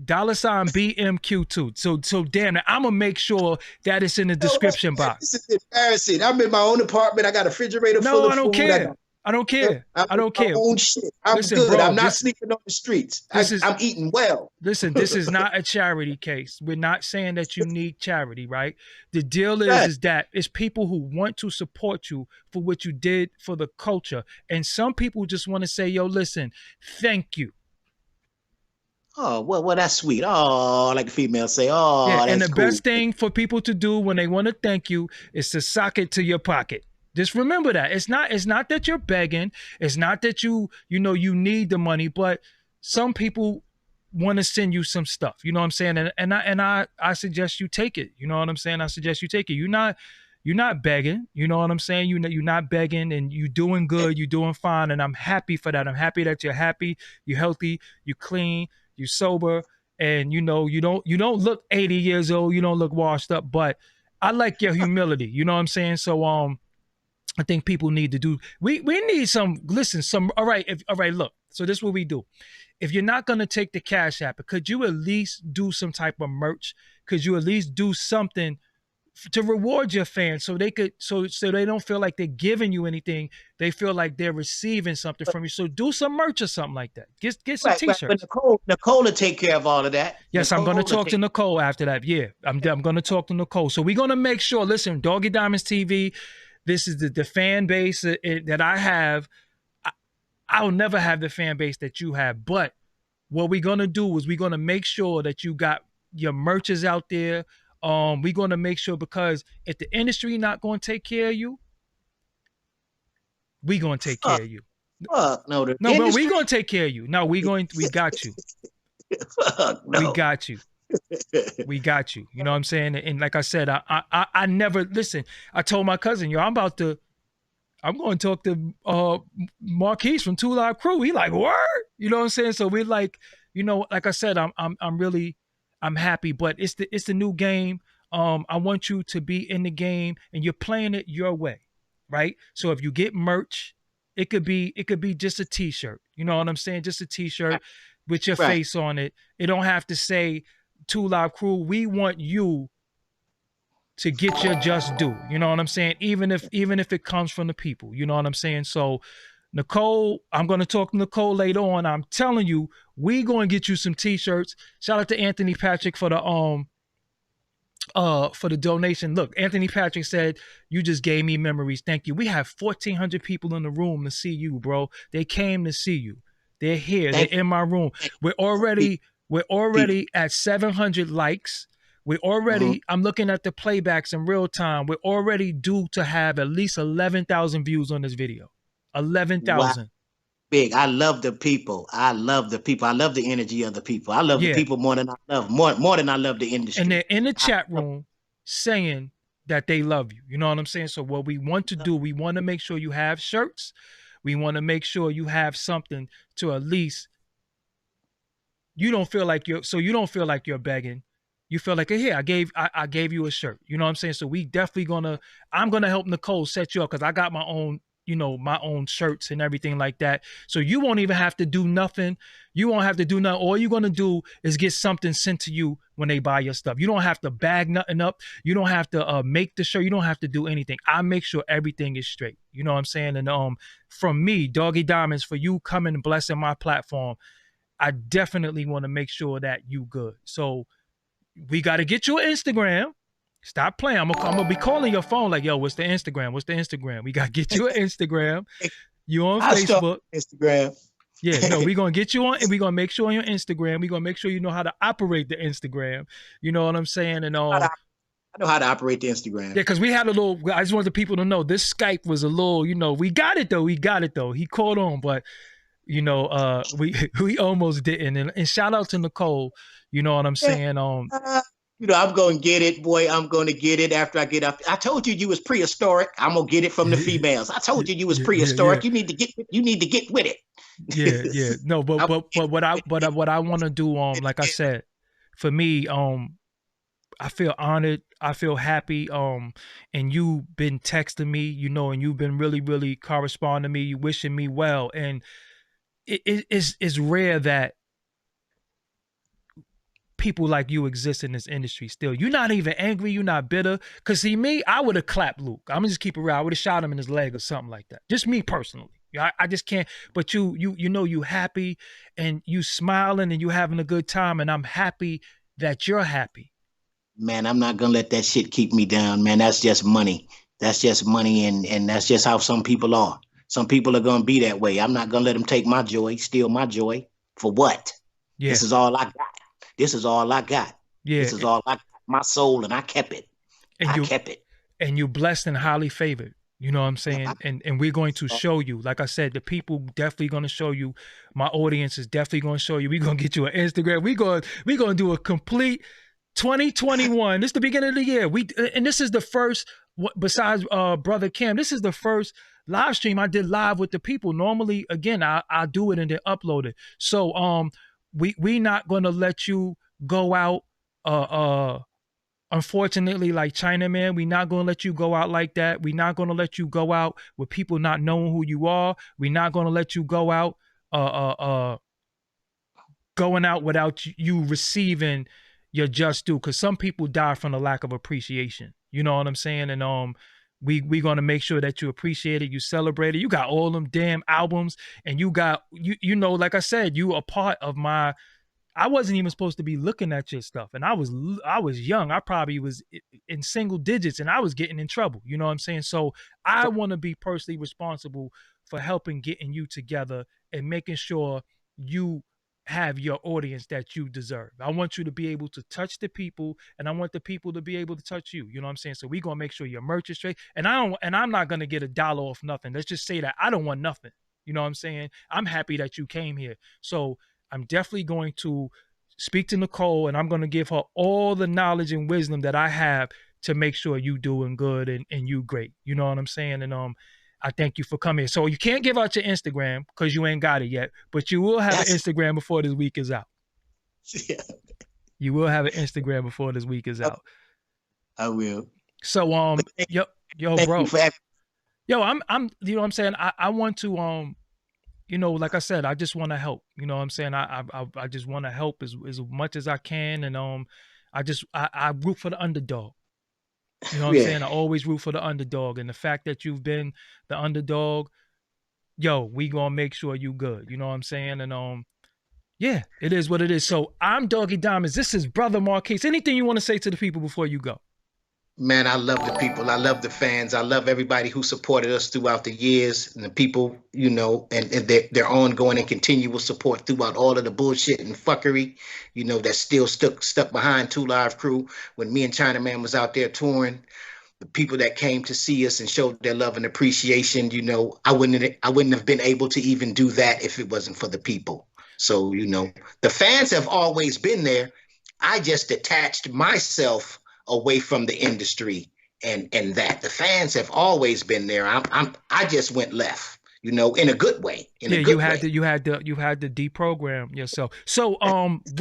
BMQ2. So damn it, I'm gonna make sure that it's in the description box. This is embarrassing. I'm in my own apartment. I got a refrigerator full No, of I don't food. care. I don't care. I don't care. My own shit. I'm Listen, good. bro, I'm not sleeping on the streets. I'm eating well. Listen, this is not a charity case. We're not saying that you need charity, right? The deal Right. is that it's people who want to support you for what you did for the culture. And some people just want to say, yo, listen, thank you. Oh, well, that's sweet. Oh, like the females say, oh, Yeah, and that's the cool. best thing for people to do when they want to thank you is to sock it to your pocket. Just remember that. It's not that you're begging. It's not that you need the money, but some people want to send you some stuff. You know what I'm saying? And I suggest you take it. You know what I'm saying? I suggest you take it. You're not begging. You know what I'm saying? You're not begging, and you're doing good. You're doing fine, and I'm happy for that. I'm happy that you're happy, you're healthy, you're clean, you're sober, and you don't look 80 years old. You don't look washed up, but I like your humility. You know what I'm saying? So I think people need to do. We need some. Listen, some. All right. Look. So this is what we do. If you're not gonna take the Cash App, could you at least do some type of merch? Could you at least do something to reward your fans so they could so they don't feel like they're giving you anything? They feel like they're receiving something from you. So do some merch or something like that. Get some T-shirts. But Nicole will take care of all of that. Yes, I'm going to talk to Nicole after that. Yeah, I'm going to talk to Nicole. So we're going to make sure. Listen, Doggie Diamonds TV. This is the fan base that I have. I'll never have the fan base that you have. But what we're going to do is we're going to make sure that you got your merches out there. We're going to make sure, because if the industry not going to take care of you, we're going to take care of you. Fuck no, but we're going to take care of you. No, we got you. Fuck no. We got you. We got you. You know what I'm saying? And like I said, I never listen. I told my cousin, yo, I'm going to talk to Marquis from Two Live Crew. He like, word? You know what I'm saying? So we're like, like I said, I'm happy, but it's the new game. I want you to be in the game, and you're playing it your way, right? So if you get merch, it could be just a T-shirt. You know what I'm saying? Just a T-shirt with your face on it. It don't have to say Two Live Crew. We want you to get your just due. You know what I'm saying? Even if it comes from the people. You know what I'm saying? So Nicole, I'm going to talk to Nicole later on. I'm telling you, we going to get you some T-shirts. Shout out to Anthony Patrick for the donation. Look, Anthony Patrick said, you just gave me memories. Thank you. We have 1,400 people in the room to see you, bro. They came to see you. They're here. They're in my room. We're already at 700 likes. We're already, I'm looking at the playbacks in real time. We're already due to have at least 11,000 views on this video. 11,000. big. I love the people. I love the people. I love the energy of the people. I love the Yeah. people more than I love more than I love the And they're industry. in the I chat love, room saying that they love you. You know what I'm saying? So what we want to love do, we want to make sure you have shirts. We want to make sure you have something to at least you don't feel like you don't feel like you're begging. You feel like, hey, I gave you a shirt. You know what I'm saying? So we definitely I'm gonna help Nicole set you up because I got my own, my own shirts and everything like that. So you won't even have to do nothing. You won't have to do nothing. All you're gonna do is get something sent to you when they buy your stuff. You don't have to bag nothing up. You don't have to make the shirt. You don't have to do anything. I make sure everything is straight. You know what I'm saying? And from me, Doggie Diamonds, for you coming and blessing my platform, I definitely want to make sure that you good. So we got to get you an Instagram. Stop playing. I'm gonna be calling your phone like, yo, what's the Instagram? What's the Instagram? We got to get you an Instagram. You on I start Facebook. Instagram. Yeah, no, we're gonna get you on and we're gonna make sure on your Instagram. We're gonna make sure you know how to operate the Instagram. You know what I'm saying? And I know how to operate the Instagram. yeah, because we had a little, I just want the people to know this Skype was a little, we got it though. We got it though. He caught on, but we almost didn't. And shout out to Nicole, you know what I'm saying? I'm gonna get it, boy. I'm gonna get it after I get up. I told you was prehistoric. I'm gonna get it from the females. I told you was prehistoric. Yeah. You need to get with it. Yeah. No, but what I want to do, like I said, for me, I feel honored. I feel happy. And you've been texting me, and you've been really, really corresponding to me, you wishing me well. And it's rare that people like you exist in this industry still. You're not even angry. You're not bitter. Cause see me, I would have clapped Luke. I'm gonna just keep it real. I would have shot him in his leg or something like that. Just me personally. I just can't. But you happy and you smiling and you having a good time, and I'm happy that you're happy. Man, I'm not gonna let that shit keep me down, man. That's just money. That's just money, and that's just how some people are. Some people are gonna be that way. I'm not gonna let them take my joy, steal my joy. For what? Yeah. This is all I got. This is all I got. Yeah. This is all I got. My soul, and I kept it. I kept it. And you're blessed and highly favored. You know what I'm saying? And we're going to show you. Like I said, the people definitely going to show you. My audience is definitely going to show you. We're going to get you an Instagram. We're going to do a complete 2021. This is the beginning of the year. And this is the first, besides Brother Cam, this is the first live stream I did live with the people. Normally, again, I do it and then upload it. So we not going to let you go out unfortunately, like Chinaman, we're not going to let you go out like that. We're not going to let you go out with people not knowing who you are. We're not going to let you go out going out without you receiving your just due, because some people die from the lack of appreciation. You know what I'm saying? And we're going to make sure that you appreciate it, you celebrate it. You got all them damn albums, and you got, like I said, you a part of my, I wasn't even supposed to be looking at your stuff. And I was young. I probably was in single digits and I was getting in trouble. You know what I'm saying? So I want to be personally responsible for helping getting you together and making sure you have your audience that you deserve. I want you to be able to touch the people, and I want the people to be able to touch you. You know what I'm saying? So we're going to make sure your merch is straight. And I'm not going to get $1 off nothing. Let's just say that I don't want nothing. You know what I'm saying? I'm happy that you came here. So I'm definitely going to speak to Nicole, and I'm going to give her all the knowledge and wisdom that I have to make sure you doing good and you great. You know what I'm saying? And I thank you for coming. So you can't give out your Instagram because you ain't got it yet, but you will have an Instagram before this week is out. Yeah. You will have an Instagram before this week is out. I will. So yo, bro. Yo, I'm you know what I'm saying? I want to like I said, I just want to help. You know what I'm saying? I just want to help as much as I can. And I root for the underdog. You know what I'm saying? I always root for the underdog. And the fact that you've been the underdog, yo, we gonna make sure you good. You know what I'm saying? And yeah, it is what it is. So I'm Doggie Diamonds. This is Brother Marquis. Anything you want to say to the people before you go? Man, I love the people. I love the fans. I love everybody who supported us throughout the years, and the people, and their ongoing and continual support throughout all of the bullshit and fuckery, that's still stuck behind Two Live Crew when me and Chinaman was out there touring. the people that came to see us and showed their love and appreciation. I wouldn't have been able to even do that if it wasn't for the people. So, the fans have always been there. I just detached myself away from the industry, and that the fans have always been there. I just went left, in a good way. You had to deprogram yourself. So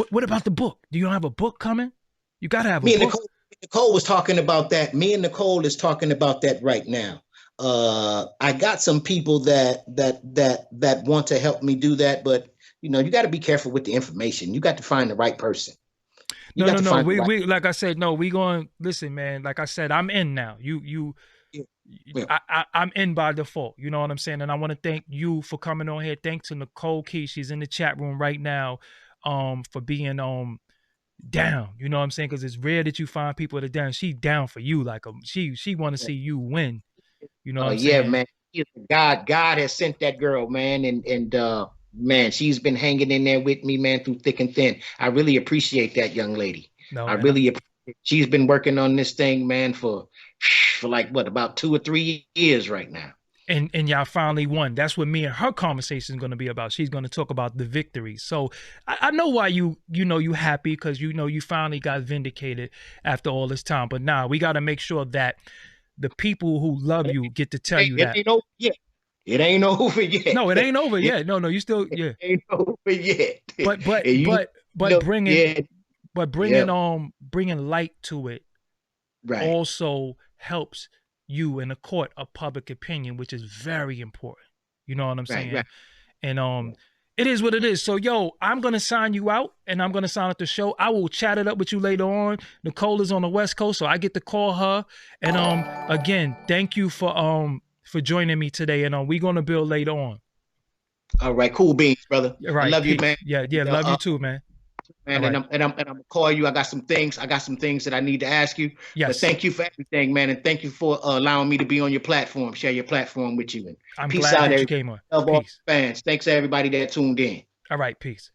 what about the book? Do you don't have a book coming? You gotta have a book. Nicole was talking about that. Me and Nicole is talking about that right now. I got some people that want to help me do that, but you got to be careful with the information. You got to find the right person. No. We like I said, no, we going listen, man. Like I said, I'm in now. I'm in by default. You know what I'm saying? And I want to thank you for coming on here. Thanks to Nicole Key. She's in the chat room right now, for being down. You know what I'm saying? Because it's rare that you find people that are down. She down for you. Like she want to see you win. You know what I'm saying? Man. God has sent that girl, man, and man, she's been hanging in there with me, man, through thick and thin. I really appreciate that young lady. She's been working on this thing, man, for like about 2 or 3 years right now. And y'all finally won. That's what me and her conversation is going to be about. She's going to talk about the victory. So I know why you happy, because you finally got vindicated after all this time. But now we got to make sure that the people who love you get to tell you that. It ain't over yet. No, it ain't over yet. No, you still, yeah. It ain't over yet. But bringing light to it, right, also helps you in the court of public opinion, which is very important. You know what I'm saying? Right. And it is what it is. So, I'm going to sign you out, and I'm going to sign up the show. I will chat it up with you later on. Nicole is on the West Coast, so I get to call her. And again, thank you for joining me today. And we're going to build later on. All right, cool beans, brother. Right, I love peace. you, man. Yeah, love you too, man. Man, right. and I'm gonna call you. I got some things that I need to ask you. Yes. But thank you for everything, man, and thank you for allowing me to be on your platform, share your platform with you. And I'm peace glad out, that you came on. Love all fans. Thanks to everybody that tuned in. All right, peace.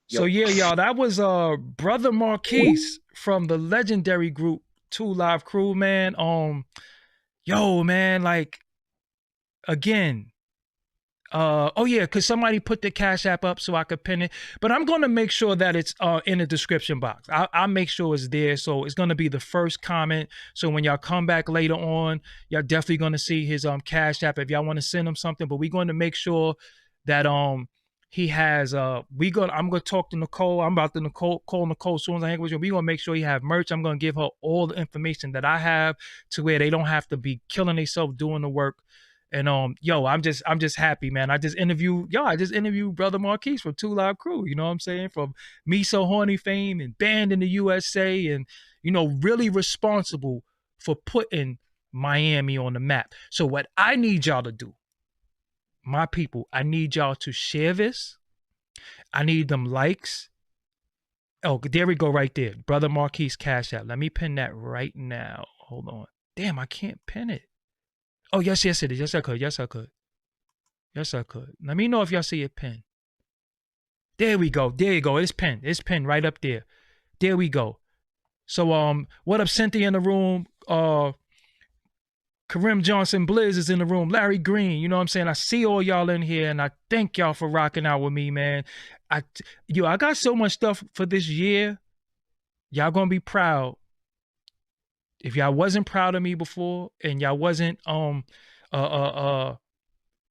So yeah, y'all, that was Brother Marquis from the legendary group 2 Live Crew, man. Man, like, again, because somebody put the Cash App up so I could pin it, but I'm going to make sure that it's in the description box. I'll make sure it's there, so it's going to be the first comment. So when y'all come back later on, y'all definitely going to see his Cash App if y'all want to send him something. But we're going to make sure that he has I'm gonna talk to Nicole. I'm about to call Nicole as soon as I hang with you. We're gonna make sure he have merch. I'm gonna give her all the information that I have, to where they don't have to be killing themselves doing the work. And I'm just happy, man. I just interviewed Brother Marquis from 2 Live Crew, you know what I'm saying? From Me So Horny fame and banned in the USA, and really responsible for putting Miami on the map. So what I need y'all to do, my people, I need y'all to share this. I need them likes. Oh, there we go, right there. Brother Marquis Cash App. Let me pin that right now. Hold on. Damn, I can't pin it. Oh, yes, it is. Yes, I could. Let me know if y'all see it pinned. There we go. There you go. It's pinned. It's pinned right up there. There we go. So, what up, Cynthia in the room? Karim Johnson Blizz is in the room. Larry Green, you know what I'm saying? I see all y'all in here, and I thank y'all for rocking out with me, man. I got so much stuff for this year. Y'all gonna be proud. If y'all wasn't proud of me before, and y'all wasn't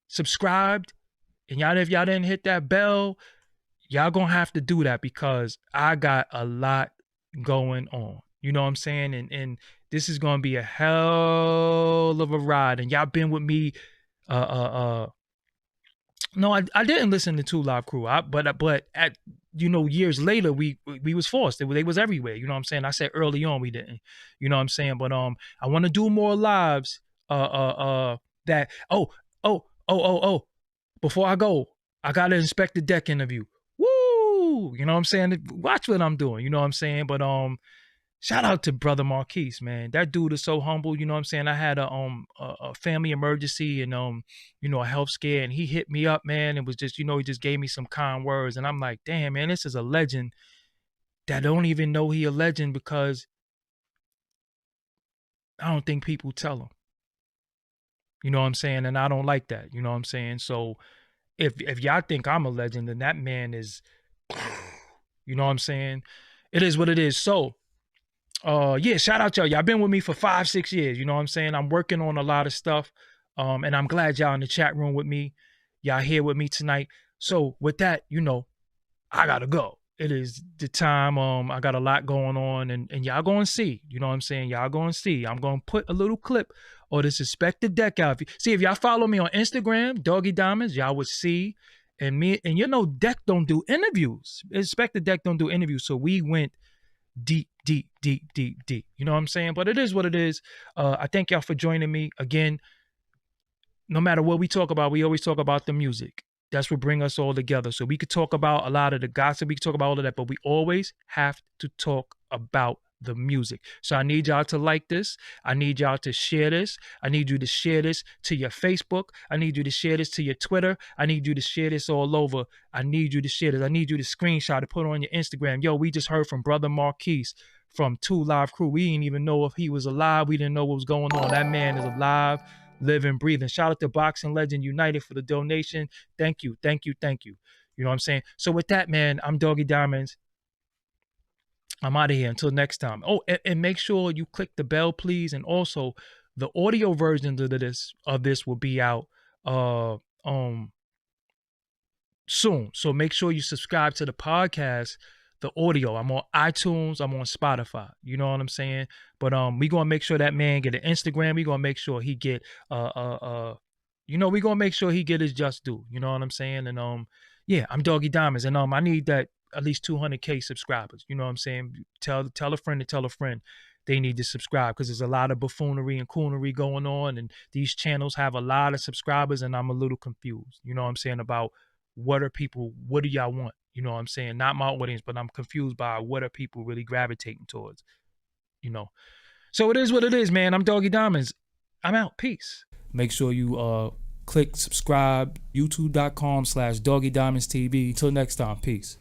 subscribed, and if y'all didn't hit that bell, y'all gonna have to do that, because I got a lot going on. You know what I'm saying? And this is gonna be a hell of a ride. And y'all been with me. No, I didn't listen to 2 Live Crew. But at years later, we was forced. They was everywhere. You know what I'm saying? I said early on we didn't. You know what I'm saying? But I want to do more lives. That before I go, I gotta inspect the deck interview. Woo! You know what I'm saying? Watch what I'm doing. You know what I'm saying? But shout out to Brother Marquis, man. That dude is so humble. You know what I'm saying? I had a family emergency and a health scare, and he hit me up, man. It was just, he just gave me some kind words, and I'm like, damn, man, this is a legend that don't even know he a legend, because I don't think people tell them. You know what I'm saying? And I don't like that. You know what I'm saying? So if y'all think I'm a legend, then that man is, you know what I'm saying? It is what it is. So yeah, shout out y'all. Y'all been with me for 5-6 years. You know what I'm saying? I'm working on a lot of stuff. And I'm glad y'all in the chat room with me. Y'all here with me tonight. So with that, you know, I gotta go. It is the time. I got a lot going on, and y'all gonna see. You know what I'm saying? Y'all gonna see. I'm gonna put a little clip or the suspected deck out. If y'all follow me on Instagram, Doggie Diamonds, y'all would see. And me, and you know, Deck don't do interviews. Inspector Deck don't do interviews. So we went deep, deep, deep, deep, deep. You know what I'm saying? But it is what it is. I thank y'all for joining me again. No matter what we talk about, we always talk about the music. That's what brings us all together. So we could talk about a lot of the gossip, we could talk about all of that, but we always have to talk about the music. So I need y'all to like this. I need y'all to share this. I need you to share this to your Facebook. I need you to share this to your Twitter. I need you to share this all over. I need you to share this. I need you to screenshot it, put it on your Instagram. Yo, we just heard from Brother Marquis from 2 Live Crew. We didn't even know if he was alive. We didn't know what was going on. That man is alive, living, breathing. Shout out to Boxing Legend United for the donation. Thank you, thank you, thank you. You know what I'm saying? So with that, man, I'm Doggie Diamonds. I'm out of here until next time. Oh, and make sure you click the bell, please. And also, the audio version of this will be out soon. So make sure you subscribe to the podcast, the audio. I'm on iTunes, I'm on Spotify. You know what I'm saying? But we gonna make sure that man get an Instagram. We gonna make sure he get we gonna make sure he get his just due. You know what I'm saying? And yeah, I'm Doggie Diamonds, and I need that at least 200K subscribers. You know what I'm saying? Tell a friend to tell a friend they need to subscribe, because there's a lot of buffoonery and coonery going on, and these channels have a lot of subscribers, and I'm a little confused. You know what I'm saying? About what do y'all want? You know what I'm saying? Not my audience, but I'm confused by what are people really gravitating towards, you know? So it is what it is, man. I'm Doggie Diamonds. I'm out. Peace. Make sure you click subscribe, youtube.com/Doggie Diamonds TV. Until next time, peace.